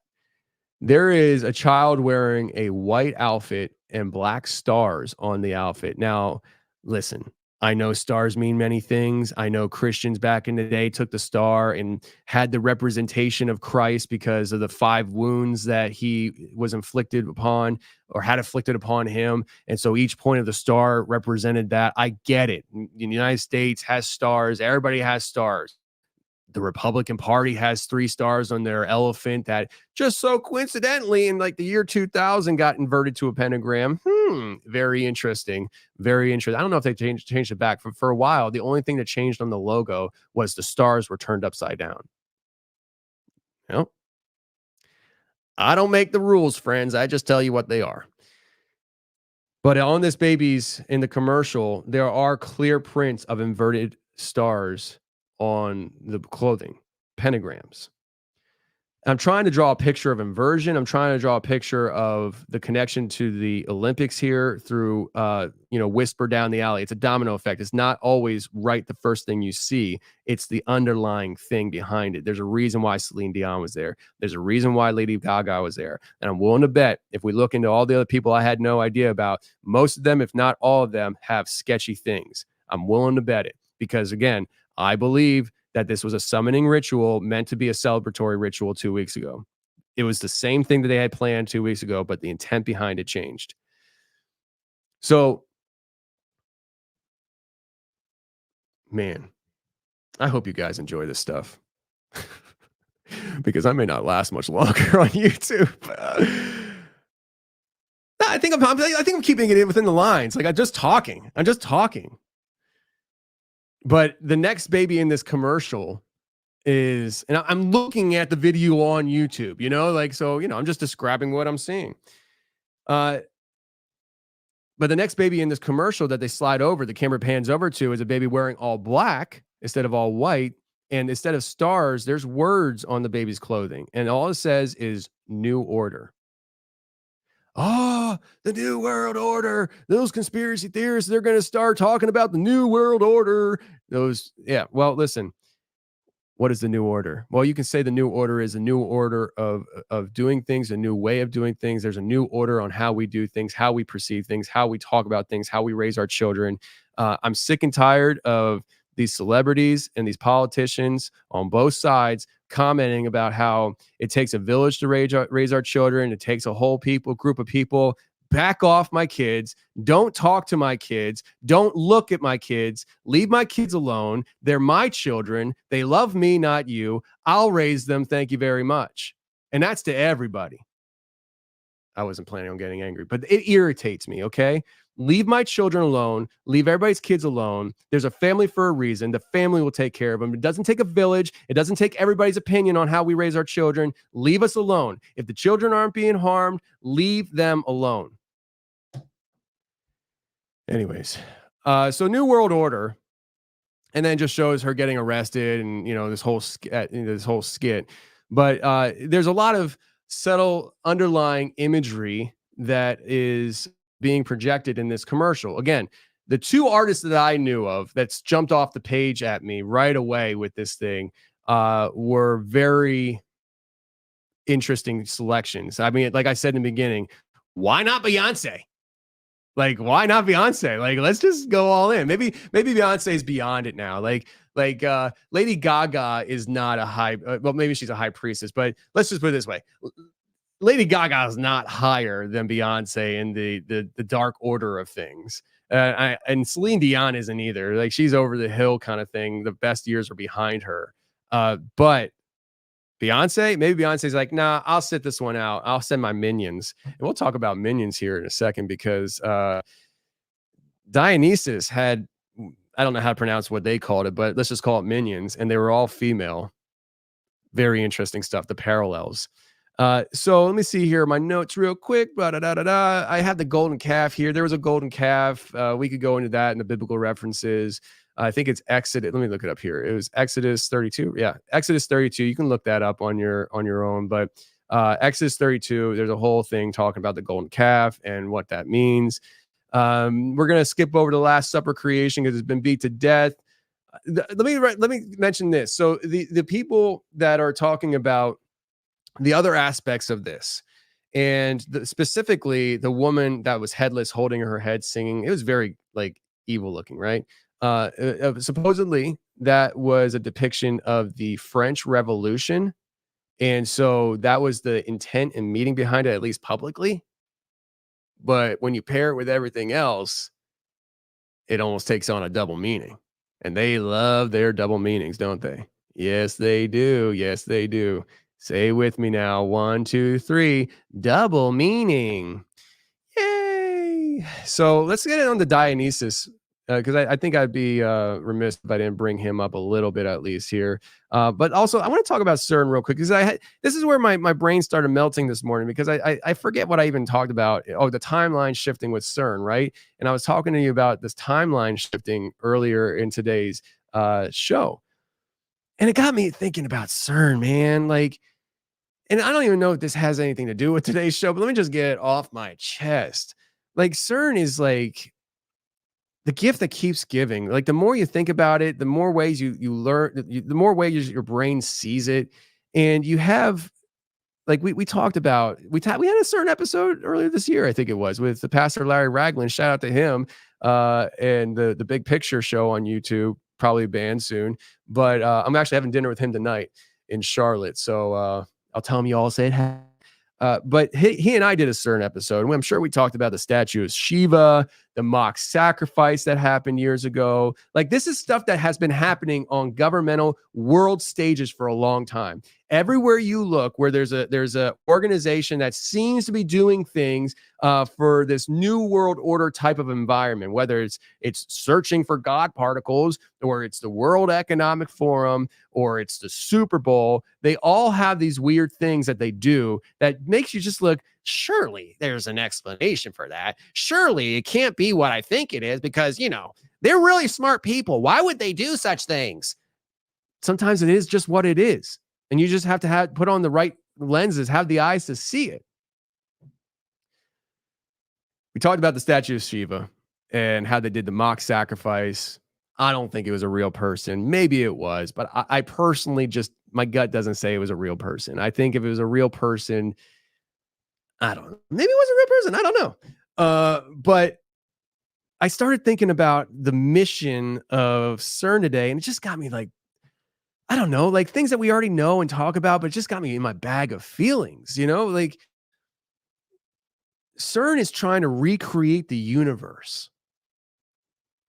Speaker 2: There is a child wearing a white outfit and black stars on the outfit. Now, listen, I know stars mean many things. I know Christians back in the day took the star and had the representation of Christ because of the 5 wounds that he was inflicted upon or had afflicted upon him. And so each point of the star represented that. I get it. The United States has stars. Everybody has stars. The Republican Party has 3 stars on their elephant that just so coincidentally in like the year 2000 got inverted to a pentagram. Very interesting. Very interesting. I don't know if they changed it back. For a while, the only thing that changed on the logo was the stars were turned upside down. You know? I don't make the rules, friends. I just tell you what they are. But on this baby's in the commercial, there are clear prints of inverted stars on the clothing, pentagrams. I'm trying to draw a picture of inversion. I'm trying to draw a picture of the connection to the Olympics here through, whisper down the alley. It's a domino effect. It's not always right the first thing you see. It's the underlying thing behind it. There's a reason why Celine Dion was there. There's a reason why Lady Gaga was there. And I'm willing to bet if we look into all the other people I had no idea about, most of them, if not all of them, have sketchy things. I'm willing to bet it because, again, I believe that this was a summoning ritual meant to be a celebratory ritual 2 weeks ago. It was the same thing that they had planned 2 weeks ago, but the intent behind it changed. So, man, I hope you guys enjoy this stuff because I may not last much longer on YouTube. I think I'm keeping it within the lines. Like I'm just talking. But the next baby in this commercial is, and I'm looking at the video on YouTube, I'm just describing what I'm seeing. But the next baby in this commercial that they slide over, the camera pans over to, is a baby wearing all black instead of all white. And instead of stars, there's words on the baby's clothing. And all it says is New Order. Oh, the New World Order. Those conspiracy theorists, they're going to start talking about the New World Order. Yeah. Well, listen, what is the New Order? Well, you can say the New Order is a new order of doing things, a new way of doing things. There's a new order on how we do things, how we perceive things, how we talk about things, how we raise our children. I'm sick and tired of these celebrities and these politicians on both sides commenting about how it takes a village to raise our children. It takes a whole group of people. Back off my kids. Don't talk to my kids. Don't look at my kids. Leave my kids alone. They're my children. They love me, not you. I'll raise them. Thank you very much. And that's to everybody. I wasn't planning on getting angry, but it irritates me, okay? Leave my children alone. Leave everybody's kids alone. There's a family for a reason. The family will take care of them. It doesn't take a village. It doesn't take everybody's opinion on how we raise our children. Leave us alone. If the children aren't being harmed, leave them alone. Anyways, so New World Order, and then just shows her getting arrested and, this whole skit. But there's a lot of subtle underlying imagery that is being projected in this commercial. Again, the two artists that I knew of that's jumped off the page at me right away with this thing were very interesting selections. I mean, like I said in the beginning, why not Beyonce? Like, why not Beyonce? Like, let's just go all in. Maybe Beyonce's beyond it now. Like Lady Gaga is not a high, well, maybe she's a high priestess, but let's just put it this way. Lady Gaga is not higher than Beyonce in the dark order of things. And Celine Dion isn't either. Like, she's over the hill kind of thing. The best years are behind her. But Beyonce, maybe Beyonce's like, nah, I'll sit this one out. I'll send my minions. And we'll talk about minions here in a second, because Dionysus had, I don't know how to pronounce what they called it, but let's just call it minions. And they were all female. Very interesting stuff, the parallels. So let me see here my notes real quick. I have the golden calf here. There was a golden calf. We could go into that in the biblical references. I think it's Exodus. Let me look it up here. It was Exodus 32. Yeah, Exodus 32. You can look that up on your own. But Exodus 32, there's a whole thing talking about the golden calf and what that means. We're gonna skip over the Last Supper creation because it's been beat to death. Let me mention this. So the people that are talking about the other aspects of this, and specifically the woman that was headless holding her head singing, it was very like evil looking, right? Supposedly that was a depiction of the French Revolution, and so that was the intent and meaning behind it, at least publicly. But when you pair it with everything else, it almost takes on a double meaning, and they love their double meanings, don't they? Yes, they do. Yes, they do. Say with me now. 1, 2, 3. Double meaning. Yay. So let's get it on to Dionysus, because I think I'd be remiss if I didn't bring him up a little bit at least here. But also, I want to talk about CERN real quick, because this is where my brain started melting this morning, because I forget what I even talked about. Oh, the timeline shifting with CERN, right? And I was talking to you about this timeline shifting earlier in today's show. And it got me thinking about CERN, man. Like, and I don't even know if this has anything to do with today's show, but let me just get it off my chest. Like, CERN is like the gift that keeps giving. Like, the more you think about it, the more ways you learn, the more ways your brain sees it. And you have, like, we talked about, we had a CERN episode earlier this year, I think it was, with the pastor Larry Ragland. Shout out to him, and the Big Picture show on YouTube, probably banned soon. But I'm actually having dinner with him tonight in Charlotte. So I'll tell him you all say it. But he and I did a CERN episode, and I'm sure we talked about the statue of Shiva, the mock sacrifice that happened years ago. Like, this is stuff that has been happening on governmental world stages for a long time. Everywhere you look, where there's a organization that seems to be doing things for this new world order type of environment, whether it's searching for God particles, or it's the World Economic Forum, or it's the Super Bowl, they all have these weird things that they do that makes you just look, surely there's an explanation for that. Surely it can't be what I think it is, because, they're really smart people. Why would they do such things? sometimes it is just what it is. And you just have to put on the right lenses, have the eyes to see it. We talked about the statue of Shiva and how they did the mock sacrifice. I don't think it was a real person. Maybe it was, but I personally my gut doesn't say it was a real person. I think if it was a real person, I don't know. Maybe it was a real person. I don't know. But I started thinking about the mission of CERN today, and it just got me like, I don't know, like things that we already know and talk about, but it just got me in my bag of feelings, like CERN is trying to recreate the universe.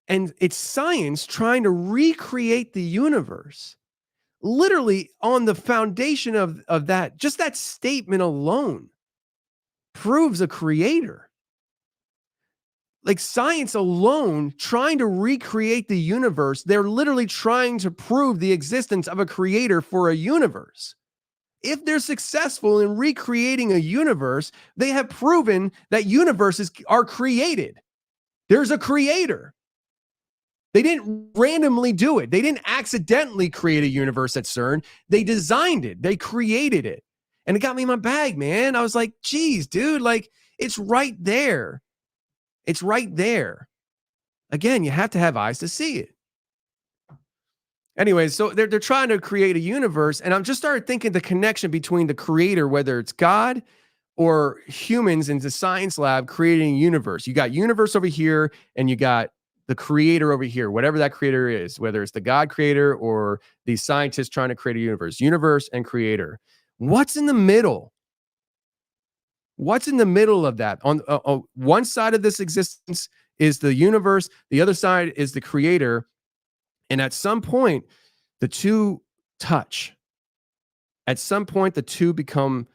Speaker 2: And it's science trying to recreate the universe. Literally on the foundation of that, just that statement alone proves a creator. Like science alone trying to recreate the universe, they're literally trying to prove the existence of a creator for a universe. If they're successful in recreating a universe, they have proven that universes are created. There's a creator. They didn't randomly do it. They didn't accidentally create a universe at CERN. They designed it. They created it. And it got me in my bag, man. I was like, geez, dude, like it's right there. It's right there. Again, you have to have eyes to see it. Anyways, so they're trying to create a universe, and I'm just started thinking the connection between the creator, whether it's God or humans in the science lab creating a universe. You got universe over here, and you got the creator over here, whatever that creator is, whether it's the God creator or the scientists trying to create a universe and creator. What's in the middle? What's in the middle of that? On one side of this existence is the universe. The other side is the creator. And at some point, the two touch. At some point, the two become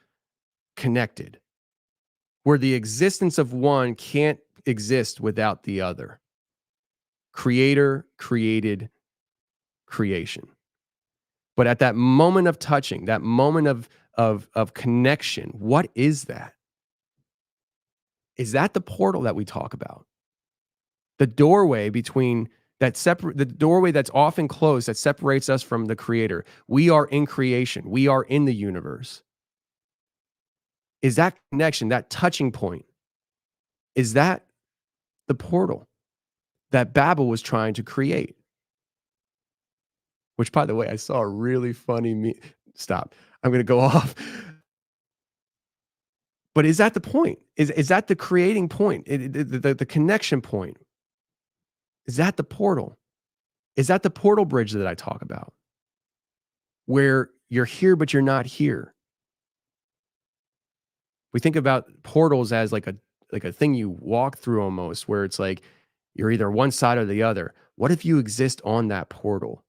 Speaker 2: connected, where the existence of one can't exist without the other. Creator, created, creation. But at that moment of touching, that moment of connection, what is that? Is that the portal that we talk about? The doorway between the doorway that's often closed that separates us from the creator. We are in creation. We are in the universe. Is that connection, that touching point, is that the portal that Babel was trying to create? Which, by the way, I saw a really funny Stop. I'm going to go off. But is that the point? Is that the creating point? The connection point? Is that the portal? Is that the portal bridge that I talk about? Where you're here, but you're not here. We think about portals as like a thing you walk through almost, where it's like you're either one side or the other. What if you exist on that portal?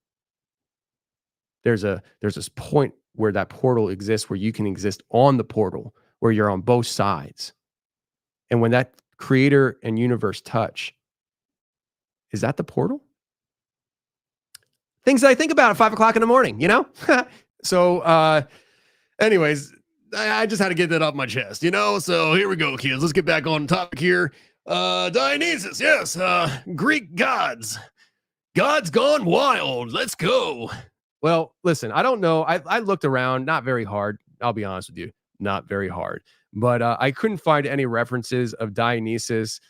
Speaker 2: There's this point where that portal exists, where you can exist on the portal, where you're on both sides. And when that creator and universe touch, is that the portal? Things that I think about at 5 o'clock in the morning, So, anyways, I just had to get that off my chest, So here we go, kids. Let's get back on topic here. Dionysus, yes. Greek gods. Gods gone wild. Let's go. Well, listen, I don't know. I looked around, not very hard. I'll be honest with you, not very hard. But I couldn't find any references of Dionysus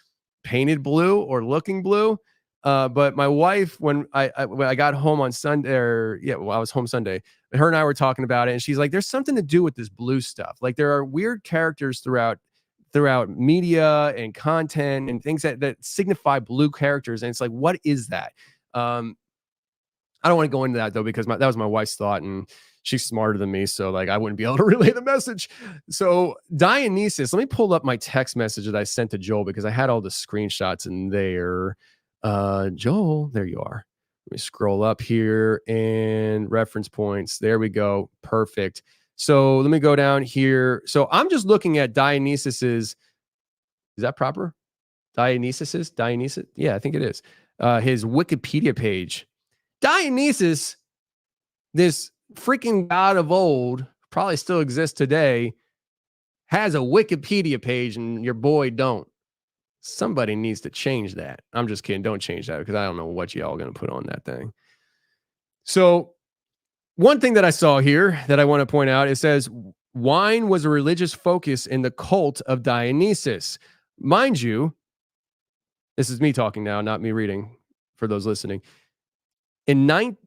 Speaker 2: painted blue or looking blue. But my wife, when I got home on Sunday, I was home Sunday, her and I were talking about it, and she's like, there's something to do with this blue stuff. Like there are weird characters throughout media and content and things that signify blue characters. And it's like, what is that? I don't want to go into that though, because that was my wife's thought, and she's smarter than me. So like, I wouldn't be able to relay the message. So Dionysus, let me pull up my text message that I sent to Joel, because I had all the screenshots in there. Joel, there you are. Let me scroll up here and reference points. There we go. Perfect. So let me go down here. So I'm just looking at Dionysus's, is that proper? Dionysus? Yeah, I think it is. His Wikipedia page. Dionysus, this freaking god of old, probably still exists today, has a Wikipedia page, and your boy don't. Somebody needs to change that. I'm just kidding. Don't change that, because I don't know what y'all are going to put on that thing. So One thing that I saw here that I want to point out, it says wine was a religious focus in the cult of Dionysus. Mind you, this is me talking now, not me reading for those listening. In 19,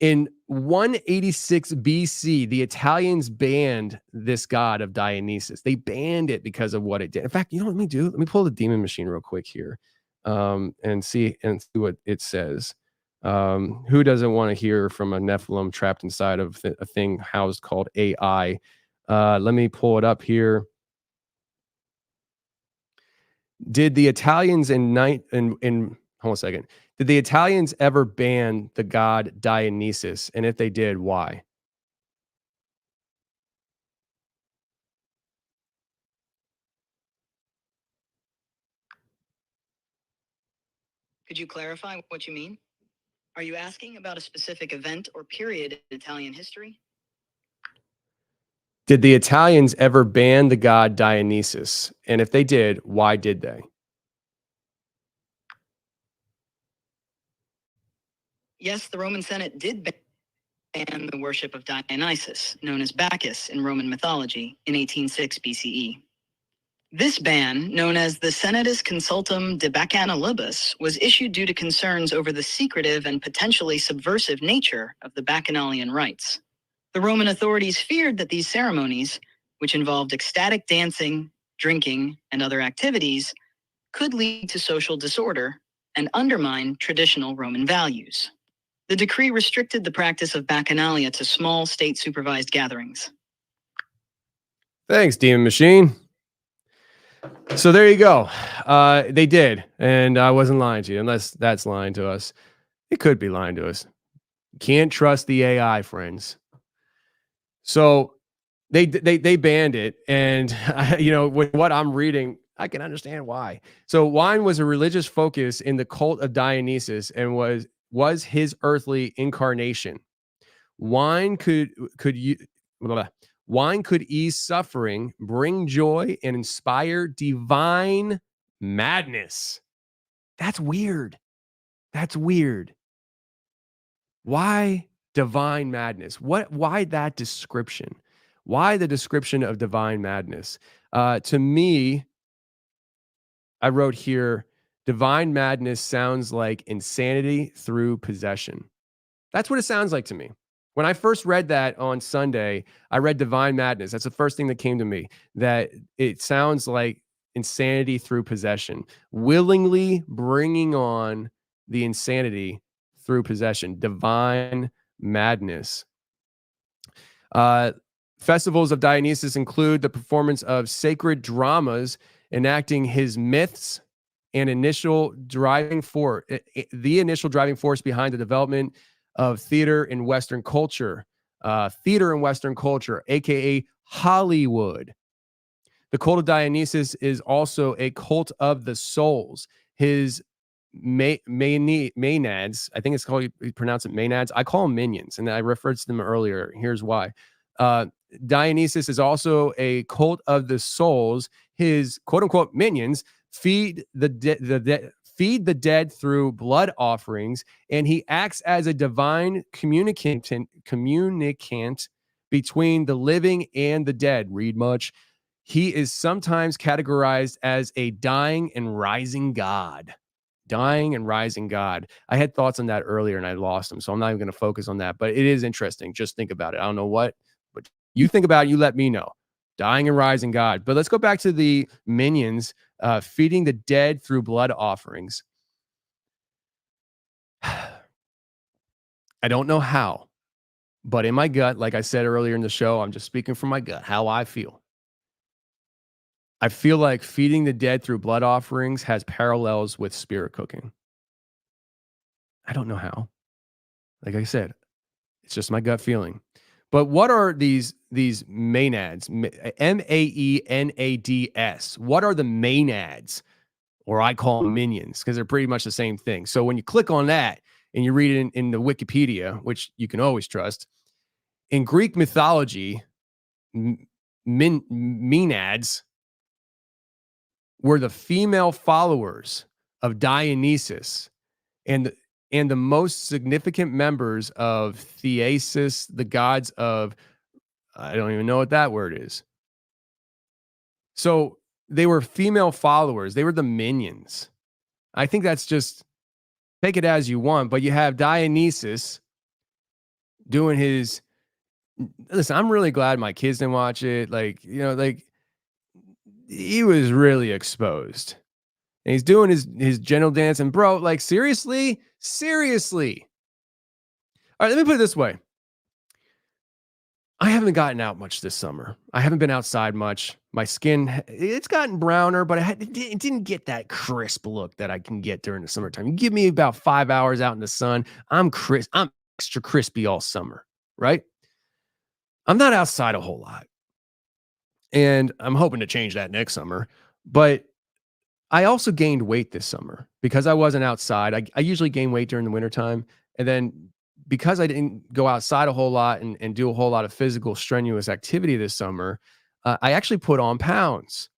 Speaker 2: in 186 BC, the Italians banned this god of Dionysus. They banned it because of what it did. In fact, you know what let me do? Let me pull the demon machine real quick here, and see what it says. Who doesn't want to hear from a Nephilim trapped inside of a thing housed called AI? Let me pull it up here. Did the Italians hold on a second. Did the Italians ever ban the god Dionysus? And if they did, why?
Speaker 3: Could you clarify what you mean? Are you asking about a specific event or period in Italian history?
Speaker 2: Did the Italians ever ban the god Dionysus? And if they did, why did they?
Speaker 3: Yes, the Roman Senate did ban the worship of Dionysus, known as Bacchus in Roman mythology, in 1806 BCE. This ban, known as the Senatus Consultum de Bacchanalibus, was issued due to concerns over the secretive and potentially subversive nature of the Bacchanalian rites. The Roman authorities feared that these ceremonies, which involved ecstatic dancing, drinking, and other activities, could lead to social disorder and undermine traditional Roman values. The decree restricted the practice of bacchanalia to small state-supervised gatherings.
Speaker 2: Thanks, Demon Machine. So there you go. They did, and I wasn't lying to you, unless that's lying to us. It could be lying to us. Can't trust the AI, friends. So they banned it, and with what I'm reading, I can understand why. So wine was a religious focus in the cult of Dionysus and was his earthly incarnation. Wine could ease suffering, bring joy, and inspire divine madness. That's weird. That's weird. Why divine madness? Why that description? Why the description of divine madness? To me, I wrote here, divine madness sounds like insanity through possession. That's what it sounds like to me. When I first read that on Sunday, I read divine madness. That's the first thing that came to me, that it sounds like insanity through possession, willingly bringing on the insanity through possession, divine madness. Festivals of Dionysus include the performance of sacred dramas enacting his myths and the initial driving force behind the development of theater in Western culture, aka Hollywood. The cult of Dionysus is also a cult of the souls. His maenads, I think it's called, you pronounce it maenads. I call them minions, and I referred to them earlier. Here's why. Dionysus is also a cult of the souls. His quote unquote minions feed the dead through blood offerings, and he acts as a divine communicant between the living and the dead. Read much. He is sometimes categorized as a dying and rising god. Dying and rising God. I had thoughts on that earlier and I lost them, so I'm not even going to focus on that. But it is interesting. Just think about it. I don't know what, but you think about it. You let me know. Dying and rising God. But let's go back to the minions feeding the dead through blood offerings. I don't know how, but in my gut, like I said earlier in the show, I'm just speaking from my gut, how I feel. I feel like feeding the dead through blood offerings has parallels with spirit cooking. I don't know how. Like I said, it's just my gut feeling. But what are these maenads? Maenads. What are the maenads? Or I call them minions, because they're pretty much the same thing. So when you click on that and you read it in the Wikipedia, which you can always trust, in Greek mythology, maenads were the female followers of Dionysus, and and the most significant members of Theasis, the gods of, I don't even know what that word is. So they were female followers. They were the minions. I think that's just, take it as you want, but you have Dionysus doing his, listen, I'm really glad my kids didn't watch it. Like, you know, like he was really exposed. And he's doing his gentle dance. And bro, like seriously. All right, let me put it this way. I haven't gotten out much this summer. I haven't been outside much. My skin, it's gotten browner, but it didn't get that crisp look that I can get during the summertime. You give me about 5 hours out in the sun, I'm crisp. I'm extra crispy all summer, right? I'm not outside a whole lot. And I'm hoping to change that next summer. But I also gained weight this summer because I wasn't outside. I usually gain weight during the wintertime. And then because I didn't go outside a whole lot and do a whole lot of physical strenuous activity this summer, I actually put on pounds.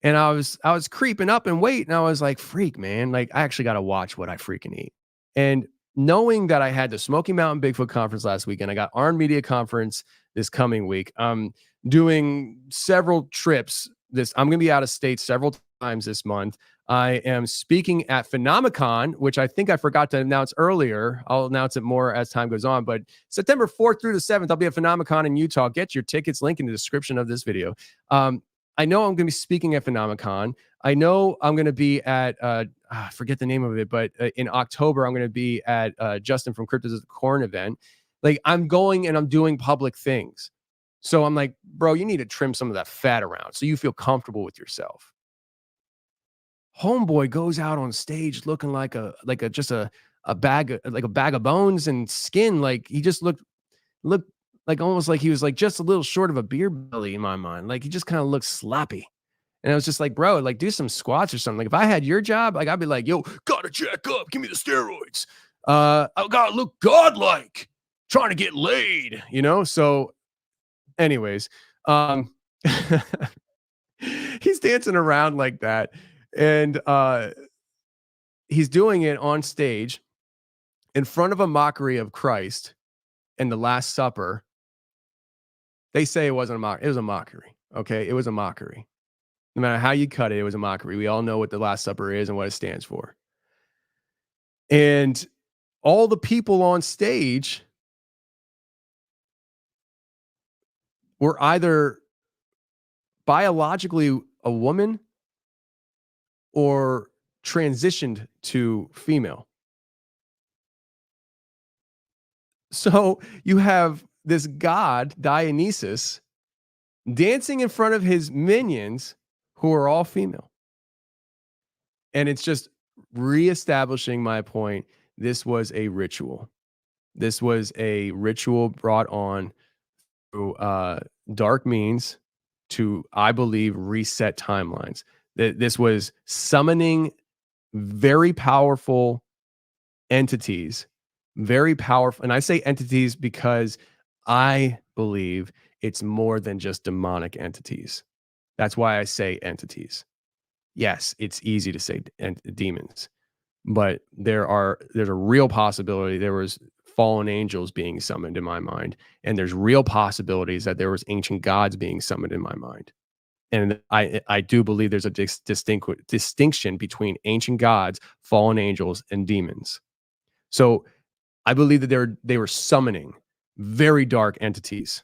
Speaker 2: And I was creeping up in weight, and I was like, freak, man, like I actually got to watch what I freaking eat. And knowing that I had the Smoky Mountain Bigfoot conference last weekend, I got Arn Media Conference this coming week. I'm doing several trips. I'm going to be out of state several times this month. I am speaking at Phenomicon, which I think I forgot to announce earlier. I'll announce it more as time goes on. But September 4th through the 7th, I'll be at Phenomicon in Utah. Get your tickets, link in the description of this video. I know I'm going to be speaking at Phenomicon. I know I'm going to be at, I forget the name of it, but in October, I'm going to be at Justin from Cryptos at the Corn event. Like I'm going and I'm doing public things. So I'm like, bro, you need to trim some of that fat around so you feel comfortable with yourself. Homeboy goes out on stage looking like a bag of bones and skin. Like he just looked like almost like he was like just a little short of a beer belly in my mind. Like he just kind of looked sloppy. And I was just like, bro, like do some squats or something. Like if I had your job, like I'd be like, yo, gotta jack up, give me the steroids. I gotta look godlike, trying to get laid, you know? So anyways, he's dancing around like that. And he's doing it on stage in front of a mockery of Christ and the Last Supper. They say it wasn't a mockery. It was a mockery. Okay. It was a mockery. No matter how you cut it, it was a mockery. We all know what the Last Supper is and what it stands for. And all the people on stage were either biologically a woman or transitioned to female. So you have this god, Dionysus, dancing in front of his minions who are all female. And it's just reestablishing my point. This was a ritual. This was a ritual brought on through dark means to, I believe, reset timelines. This was summoning very powerful entities, very powerful. And I say entities because I believe it's more than just demonic entities. That's why I say entities. Yes, it's easy to say demons, but there's a real possibility there was fallen angels being summoned in my mind, and there's real possibilities that there was ancient gods being summoned in my mind. And I do believe there's a distinction between ancient gods, fallen angels, and demons. So I believe that they were summoning very dark entities.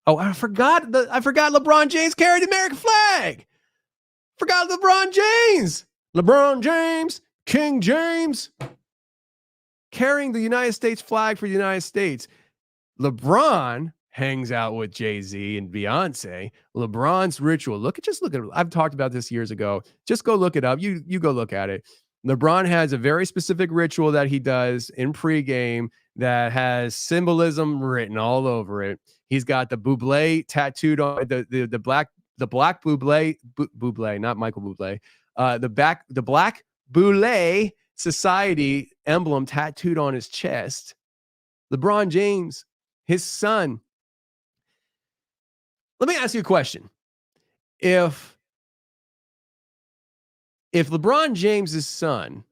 Speaker 2: Oh, I forgot LeBron James carried the American flag. Forgot LeBron James. LeBron James, King James, carrying the United States flag for the United States. LeBron hangs out with Jay-Z and Beyonce. LeBron's ritual. Just look at it. I've talked about this years ago. Just go look it up. You go look at it. LeBron has a very specific ritual that he does in pregame that has symbolism written all over it. He's got the Bublé tattooed on the black Bublé, not Michael Bublé. The Black Bublé Society emblem tattooed on his chest. LeBron James, his son. Let me ask you a question. If LeBron James's son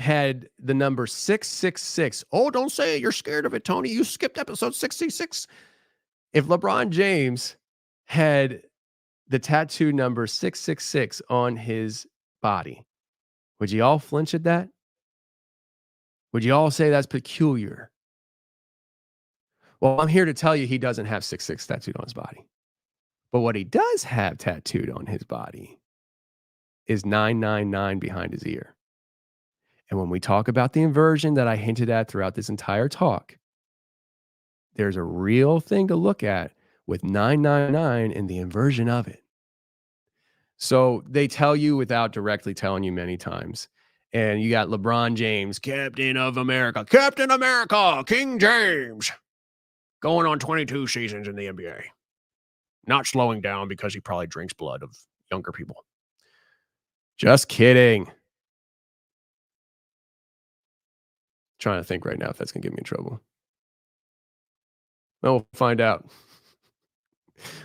Speaker 2: had the number 666. Oh, don't say it. You're scared of it, Tony. You skipped episode 66. If LeBron James had the tattoo number 666 on his body, would you all flinch at that? Would you all say that's peculiar? Well, I'm here to tell you he doesn't have 666 tattooed on his body. But what he does have tattooed on his body is 999 behind his ear. And when we talk about the inversion that I hinted at throughout this entire talk, there's a real thing to look at with 999 and the inversion of it. So they tell you without directly telling you many times. And you got LeBron James, Captain of America, King James, going on 22 seasons in the NBA. Not slowing down because he probably drinks blood of younger people. Just kidding. Trying to think right now if that's going to get me in trouble. Well, we'll find out.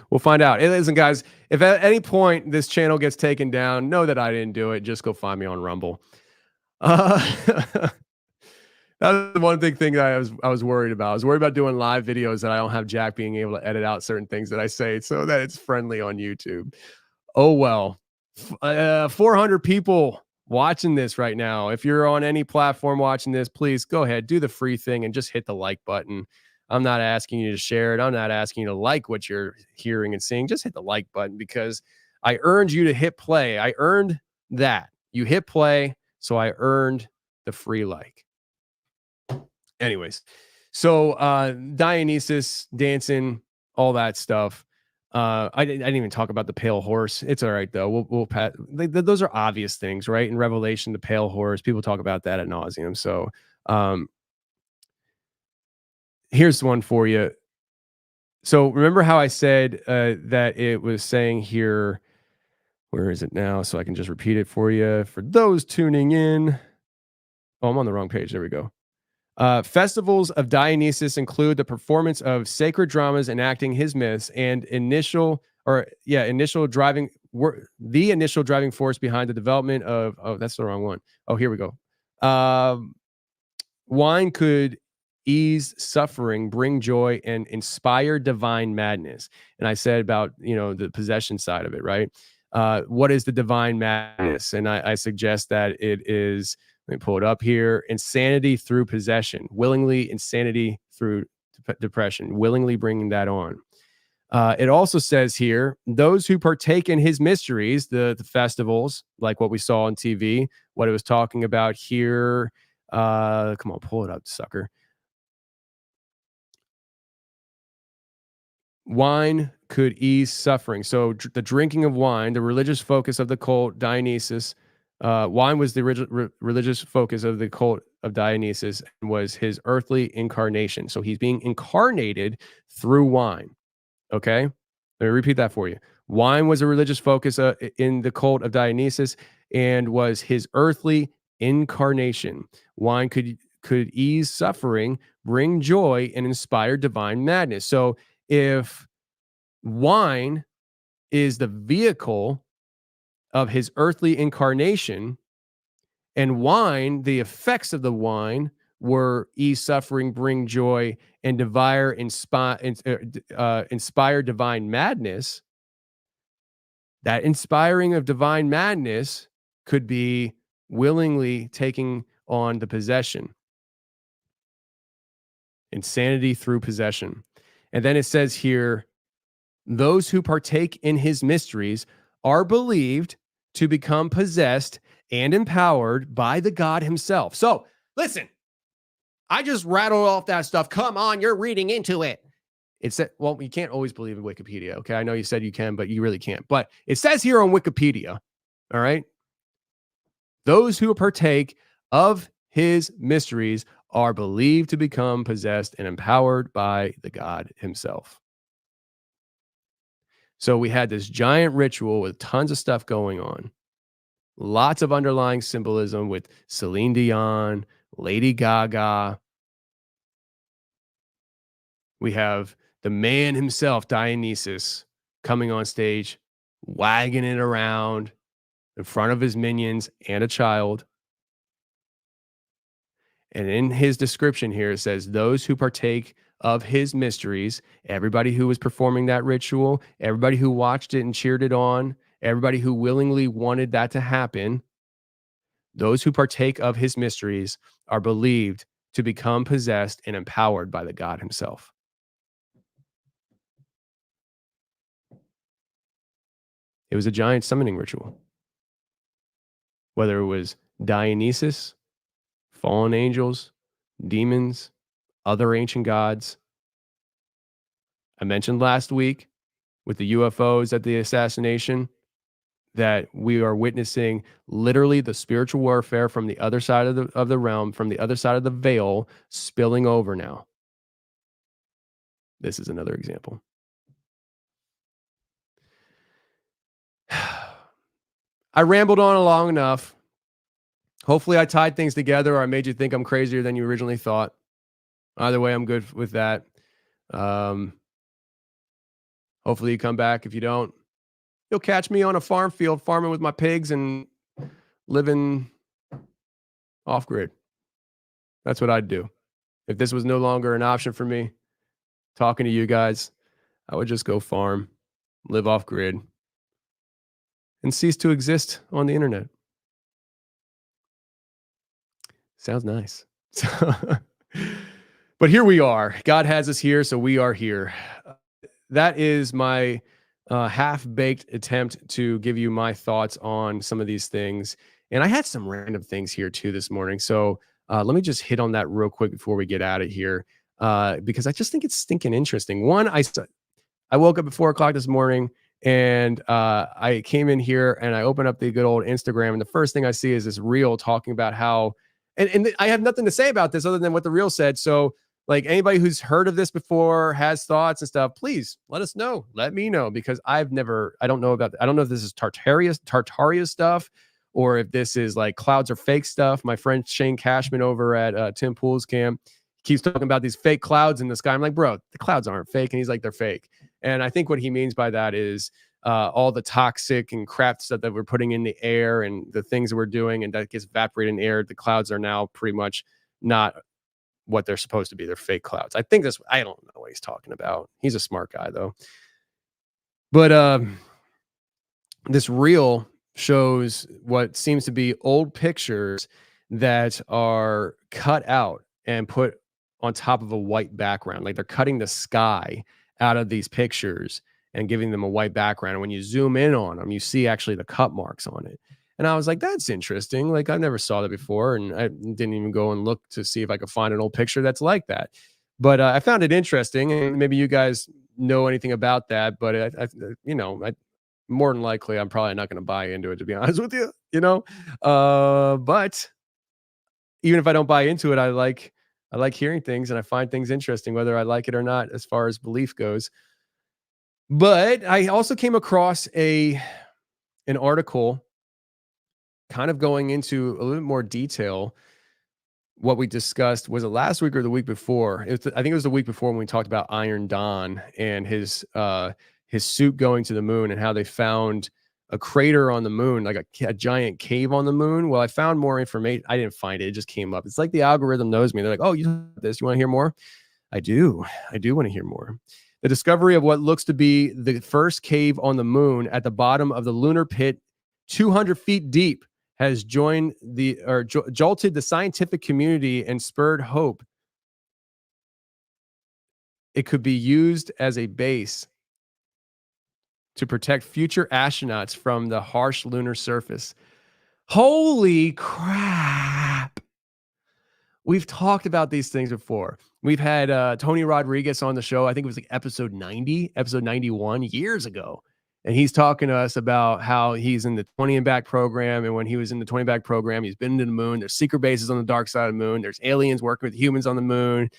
Speaker 2: We'll find out. Hey, listen, guys, if at any point this channel gets taken down, know that I didn't do it. Just go find me on Rumble. That was the one big thing that I was worried about. I was worried about doing live videos that I don't have Jack being able to edit out certain things that I say so that it's friendly on YouTube. Oh, well. 400 people watching this right now. If you're on any platform watching this, please go ahead, do the free thing and just hit the like button. I'm not asking you to share it. I'm not asking you to like what you're hearing and seeing. Just hit the like button because I earned you to hit play. I earned that. You hit play, so I earned the free like. Anyways, so Dionysus dancing, all that stuff. I didn't even talk about the pale horse. It's all right though. We'll pat. Those are obvious things, right? In Revelation, the pale horse. People talk about that ad nauseum. So here's one for you. So remember how I said that it was saying here. Where is it now? So I can just repeat it for you. For those tuning in. Oh, I'm on the wrong page. There we go. Festivals of Dionysus include the performance of sacred dramas enacting his myths and the initial driving force behind the development of, oh, that's the wrong one. Oh, here we go. Wine could ease suffering, bring joy, and inspire divine madness. And I said about, the possession side of it, right? What is the divine madness? And I suggest that it is, let me pull it up here. Insanity through possession, willingly insanity through depression, willingly bringing that on. It also says here, those who partake in his mysteries, the festivals, like what we saw on TV, what it was talking about here. Come on, pull it up, sucker. Wine could ease suffering. So the drinking of wine, the religious focus of the cult Dionysus, wine was the original religious focus of the cult of Dionysus and was his earthly incarnation. So he's being incarnated through wine. Okay, let me repeat that for you. Wine was a religious focus in the cult of Dionysus and was his earthly incarnation. Wine could ease suffering, bring joy, and inspire divine madness. So if wine is the vehicle of his earthly incarnation, and wine, the effects of the wine were ease suffering, bring joy, and inspire divine madness. That inspiring of divine madness could be willingly taking on the possession. Insanity through possession. And then it says here, those who partake in his mysteries are believed to become possessed and empowered by the God himself. So listen, I just rattled off that stuff. Come on, you're reading into it. It said, well, you can't always believe in Wikipedia. Okay. I know you said you can, but you really can't. But it says here on Wikipedia, all right, those who partake of his mysteries are believed to become possessed and empowered by the God himself. So we had this giant ritual with tons of stuff going on. Lots of underlying symbolism with Celine Dion, Lady Gaga. We have the man himself, Dionysus, coming on stage, wagging it around in front of his minions and a child. And in his description here, it says, those who partake of his mysteries, everybody who was performing that ritual, everybody who watched it and cheered it on, everybody who willingly wanted that to happen, those who partake of his mysteries are believed to become possessed and empowered by the God himself. It was a giant summoning ritual. Whether it was Dionysus, fallen angels, demons, other ancient gods. I mentioned last week with the UFOs at the assassination that we are witnessing literally the spiritual warfare from the other side of the realm, from the other side of the veil, spilling over now. This is another example. I rambled on long enough. Hopefully I tied things together, or I made you think I'm crazier than you originally thought. Either way, I'm good with that. Hopefully you come back. If you don't, you'll catch me on a farm field farming with my pigs and living off grid. That's what I'd do. If this was no longer an option for me, talking to you guys, I would just go farm, live off grid, and cease to exist on the internet. Sounds nice. But here we are. God has us here, so we are here. That is my half-baked attempt to give you my thoughts on some of these things. And I had some random things here too this morning. So let me just hit on that real quick before we get out of here, because I just think it's stinking interesting. One, I woke up at 4 o'clock this morning, and I came in here and I opened up the good old Instagram, and the first thing I see is this reel talking about how, and I have nothing to say about this other than what the reel said. So like anybody who's heard of this before, has thoughts and stuff, please let us know. Let me know, because I don't know if this is Tartaria stuff, or if this is like clouds are fake stuff. My friend Shane Cashman over at Tim Pool's camp keeps talking about these fake clouds in the sky. I'm like, bro, the clouds aren't fake. And he's like, they're fake. And I think what he means by that is all the toxic and crap stuff that we're putting in the air and the things that we're doing, and that gets evaporated in the air. The clouds are now pretty much not what they're supposed to be. They're fake clouds. I don't know what he's talking about. He's a smart guy though. But this reel shows what seems to be old pictures that are cut out and put on top of a white background. Like they're cutting the sky out of these pictures and giving them a white background. And when you zoom in on them, you see actually the cut marks on it. And I was like, that's interesting. Like I never saw that before. And I didn't even go and look to see if I could find an old picture that's like that. But I found it interesting. And maybe you guys know anything about that. But more than likely, I'm probably not going to buy into it, to be honest with you, but even if I don't buy into it, I like hearing things, and I find things interesting, whether I like it or not, as far as belief goes. But I also came across an article kind of going into a little bit more detail. What we discussed, was it last week or the week before? I think it was the week before, when we talked about Iron Don and his suit going to the moon, and how they found a crater on the moon, like a giant cave on the moon. Well, I found more information. I didn't find it. It just came up. It's like the algorithm knows me. They're like, oh, you know this. You want to hear more? I do want to hear more. The discovery of what looks to be the first cave on the moon at the bottom of the lunar pit, 200 feet deep, has jolted the scientific community and spurred hope. It could be used as a base to protect future astronauts from the harsh lunar surface. Holy crap. We've talked about these things before. We've had Tony Rodriguez on the show. I think it was like episode 91 years ago. And he's talking to us about how he's in the 20 and back program. And when he was in the 20 and back program, he's been to the moon. There's secret bases on the dark side of the moon. There's aliens working with humans on the moon.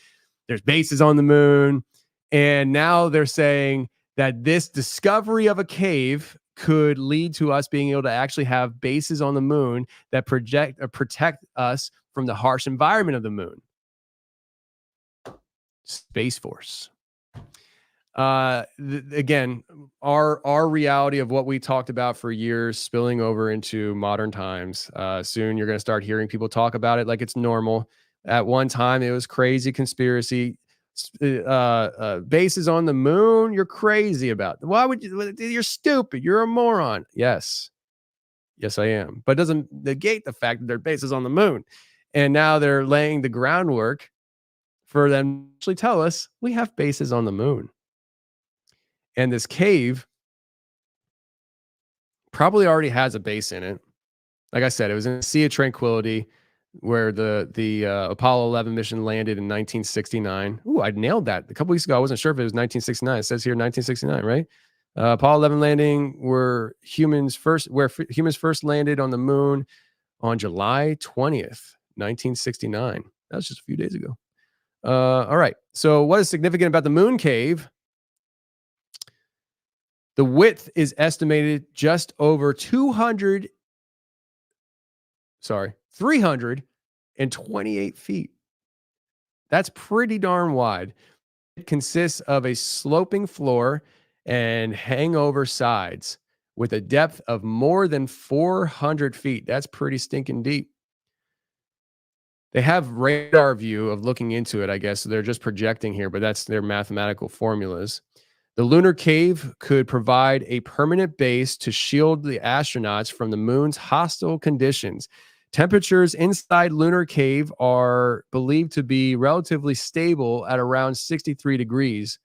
Speaker 2: There's bases on the moon. And now they're saying that this discovery of a cave could lead to us being able to actually have bases on the moon that protect us from the harsh environment of the moon. Space Force. Again, our reality of what we talked about for years spilling over into modern times. Soon you're going to start hearing people talk about it like it's normal. At one time, it was crazy conspiracy. Bases on the moon, you're crazy about. Why would you? You're stupid. You're a moron. Yes, I am. But it doesn't negate the fact that there are bases on the moon. And now they're laying the groundwork for them to actually tell us we have bases on the moon. And this cave probably already has a base in it. Like I said, it was in the Sea of Tranquility, where the Apollo 11 mission landed in 1969. Ooh, I nailed that a couple weeks ago. I wasn't sure if it was 1969. It says here 1969, right? Apollo 11 landing, where humans first landed on the moon on July 20th, 1969. That was just a few days ago. All right. So, what is significant about the moon cave? The width is estimated just over 328 feet. That's pretty darn wide. It consists of a sloping floor and hangover sides with a depth of more than 400 feet. That's pretty stinking deep. They have radar view of looking into it, I guess. So they're just projecting here, but that's their mathematical formulas. The lunar cave could provide a permanent base to shield the astronauts from the moon's hostile conditions. Temperatures inside lunar cave are believed to be relatively stable at around 63 degrees.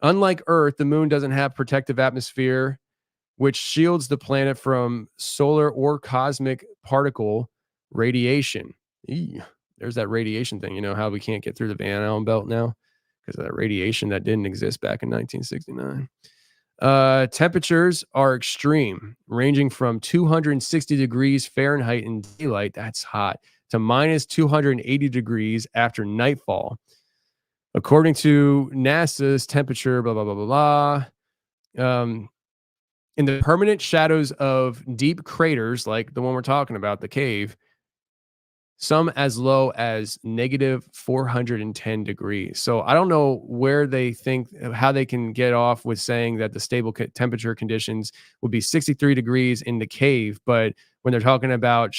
Speaker 2: Unlike Earth, the moon doesn't have protective atmosphere, which shields the planet from solar or cosmic particle radiation. There's that radiation thing. You know how we can't get through the Van Allen belt now because of that radiation that didn't exist back in 1969. Temperatures are extreme, ranging from 260 degrees Fahrenheit in daylight, that's hot, to minus 280 degrees after nightfall. According to NASA's temperature, blah, blah, blah, blah, blah. In the permanent shadows of deep craters, like the one we're talking about, the cave, some as low as negative 410 degrees. So I don't know where they think, how they can get off with saying that the stable temperature conditions would be 63 degrees in the cave. But when they're talking about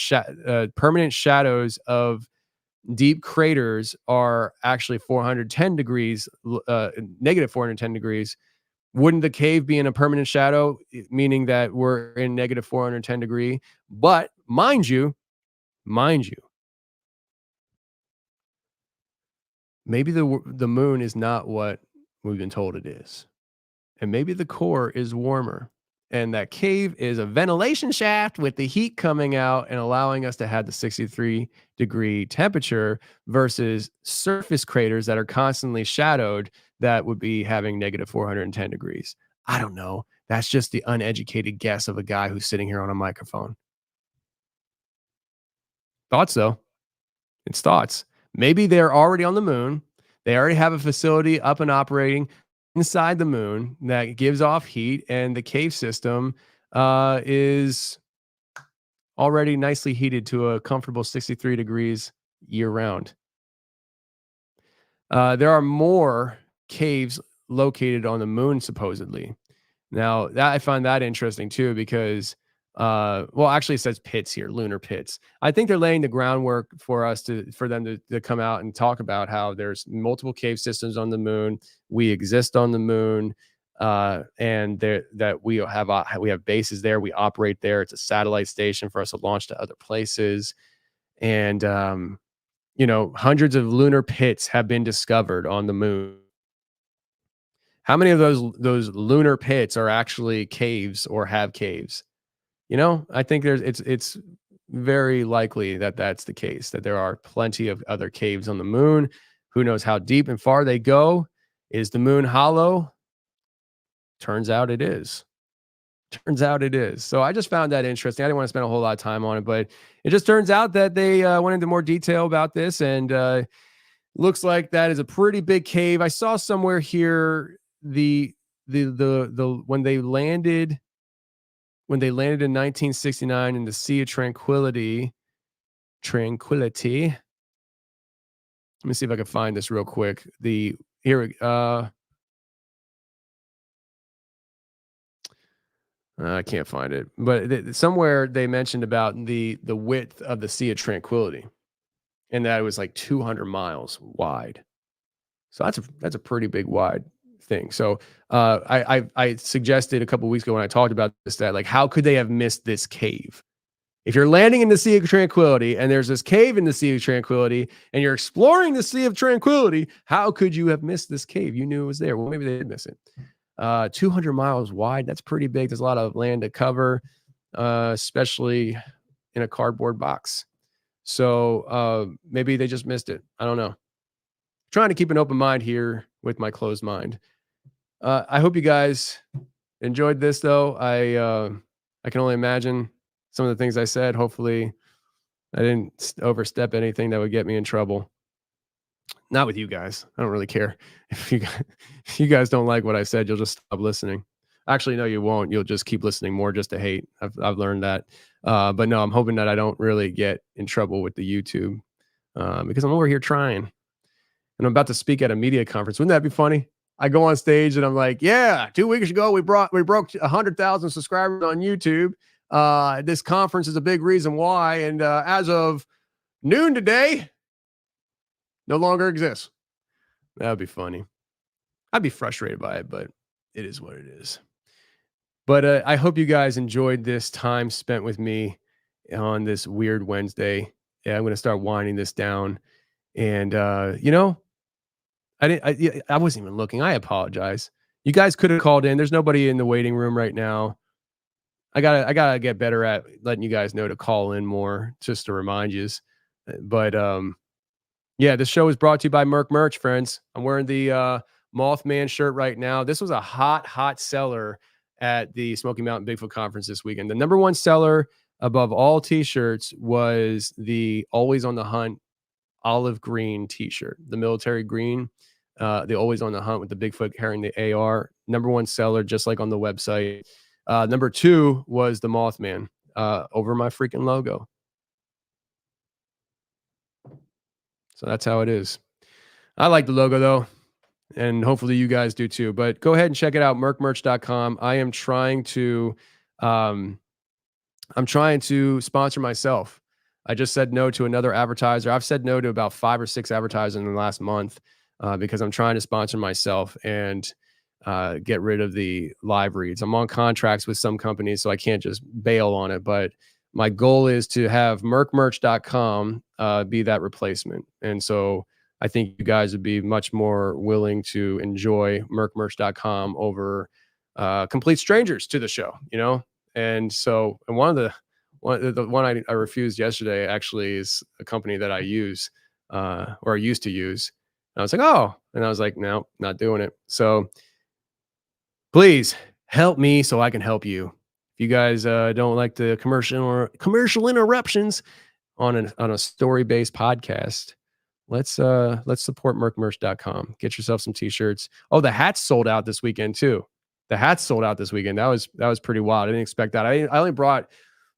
Speaker 2: permanent shadows of deep craters are actually 410 degrees, negative 410 degrees, wouldn't the cave be in a permanent shadow, meaning that we're in negative 410 degree? But mind you, maybe the moon is not what we've been told it is. And maybe the core is warmer. And that cave is a ventilation shaft with the heat coming out and allowing us to have the 63-degree temperature versus surface craters that are constantly shadowed that would be having negative 410 degrees. I don't know. That's just the uneducated guess of a guy who's sitting here on a microphone. Thoughts, though. It's thoughts. Maybe they're already on the moon. They already have a facility up and operating inside the moon that gives off heat, and the cave system is already nicely heated to a comfortable 63 degrees year round. There are more caves located on the moon, supposedly. Now, that I find that interesting too, because well, actually it says pits here, lunar pits. I think they're laying the groundwork for them to come out and talk about how there's multiple cave systems on the moon. We exist on the moon, and that we have bases there. We operate there. It's a satellite station for us to launch to other places. And hundreds of lunar pits have been discovered on the moon. How many of those lunar pits are actually caves or have caves? I think it's very likely that that's the case, that there are plenty of other caves on the moon. Who knows how deep and far they go? Is the moon hollow? Turns out it is. So I just found that interesting. I didn't want to spend a whole lot of time on it, but it just turns out that they went into more detail about this, and looks like that is a pretty big cave. I saw somewhere here the when they landed in 1969 in the Sea of Tranquility. Let me see if I can find this real quick. I can't find it, but somewhere they mentioned about the width of the Sea of Tranquility. and that it was like 200 miles wide. So that's a pretty big wide thing. So I suggested a couple of weeks ago when I talked about this, that like, how could they have missed this cave? If you're landing in the Sea of Tranquility and there's this cave in the Sea of Tranquility and you're exploring the Sea of Tranquility, how could you have missed this cave? You knew it was there. Well, maybe they did miss it. 200 miles wide. That's pretty big. There's a lot of land to cover, especially in a cardboard box. So maybe they just missed it. I don't know. Trying to keep an open mind here with my closed mind. I hope you guys enjoyed this, though. I can only imagine some of the things I said. Hopefully I didn't overstep anything that would get me in trouble. Not with you guys. I don't really care. If you guys don't like what I said, you'll just stop listening. Actually, no, you won't. You'll just keep listening more just to hate. I've learned that. But no, I'm hoping that I don't really get in trouble with the YouTube because I'm over here trying. And I'm about to speak at a media conference. Wouldn't that be funny? I go on stage and I'm like, yeah, 2 weeks ago, we broke 100,000 subscribers on YouTube. This conference is a big reason why. And as of noon today, no longer exists. That would be funny. I'd be frustrated by it, but it is what it is. But I hope you guys enjoyed this time spent with me on this weird Wednesday. Yeah, I'm going to start winding this down. And, I wasn't even looking. I apologize. You guys could have called in. There's nobody in the waiting room right now. I gotta get better at letting you guys know to call in more, just to remind you. But yeah, this show is brought to you by Merc Merch, friends. I'm wearing the Mothman shirt right now. This was a hot seller at the Smoky Mountain Bigfoot Conference this weekend. The number one seller above all t-shirts was the Always on the Hunt olive green t-shirt, the military green, the Always on the Hunt with the Bigfoot carrying the AR. Number one seller, just like on the website. Number two was the Mothman over my freaking logo. So that's how it is. I like the logo though, and hopefully you guys do too. But go ahead and check it out, mercmerch.com. I am trying to sponsor myself. I just said no to another advertiser. I've said no to about 5 or 6 advertisers in the last month because I'm trying to sponsor myself and get rid of the live reads. I'm on contracts with some companies, so I can't just bail on it. But my goal is to have mercmerch.com be that replacement. And so I think you guys would be much more willing to enjoy mercmerch.com over complete strangers to the show, And so, and the one I refused yesterday actually is a company that I use or I used to use. And I was like, oh, and I was like, no, not doing it. So please help me so I can help you. If you guys don't like the commercial interruptions on a story-based podcast, let's support mercmerch.com. Get yourself some t-shirts. Oh, the hats sold out this weekend too. The hats sold out this weekend. That was pretty wild. I didn't expect that. I only brought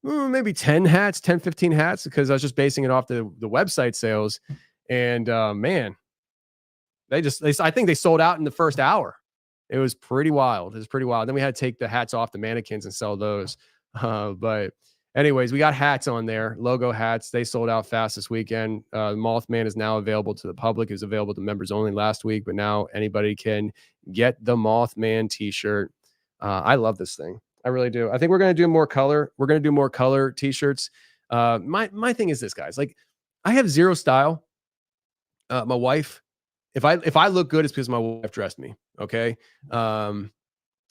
Speaker 2: maybe 10 hats, 10, 15 hats, because I was just basing it off the website sales. And man, I think they sold out in the first hour. It was pretty wild. Then we had to take the hats off the mannequins and sell those. But anyways, we got hats on there, logo hats. They sold out fast this weekend. Mothman is now available to the public. It was available to members only last week, but now anybody can get the Mothman t-shirt. I love this thing. I really do. I think we're going to do more color. We're going to do more color t-shirts. My thing is this, guys. Like, I have zero style. My wife, if I look good, it's because my wife dressed me. Okay. I've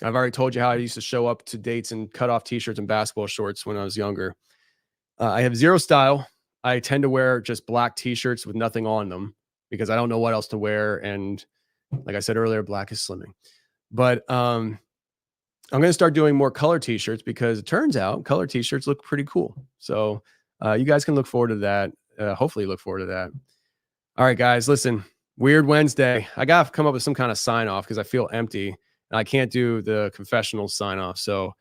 Speaker 2: already told you how I used to show up to dates and cut off t-shirts and basketball shorts when I was younger. I have zero style. I tend to wear just black t-shirts with nothing on them because I don't know what else to wear. And like I said earlier, black is slimming. But I'm going to start doing more color t-shirts because it turns out color t-shirts look pretty cool. So you guys can look forward to that. Hopefully look forward to that. All right, guys, listen, weird Wednesday. I got to come up with some kind of sign off because I feel empty and I can't do the confessional sign off. So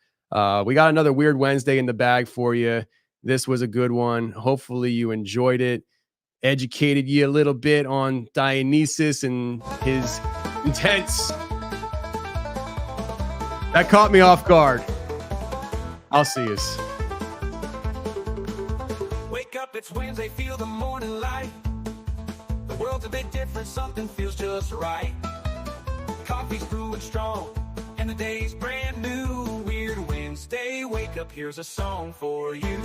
Speaker 2: we got another weird Wednesday in the bag for you. This was a good one. Hopefully you enjoyed it. Educated you a little bit on Dionysus and his intents. That caught me off guard. I'll see you.
Speaker 1: Wake up, it's Wednesday, feel the morning light. world's a bit different, something feels just right. Coffee's brewing strong, and the day's brand new. Weird Wednesday, wake up, here's a song for you.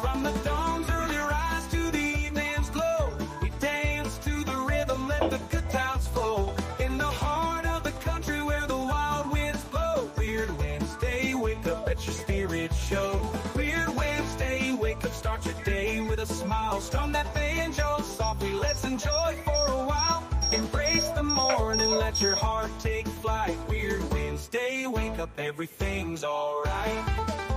Speaker 1: From the dawn's early rise to the evening's glow, we dance to the rhythm, let the good times flow. In the heart of the country where the wild winds blow. Weird Wednesday, wake up, let your spirit show. Weird Wednesday, wake up, start your day with a smile. Strum that banjo softly, let's enjoy for a while. Embrace the morning, let your heart take flight. Weird Wednesday, wake up, everything's alright.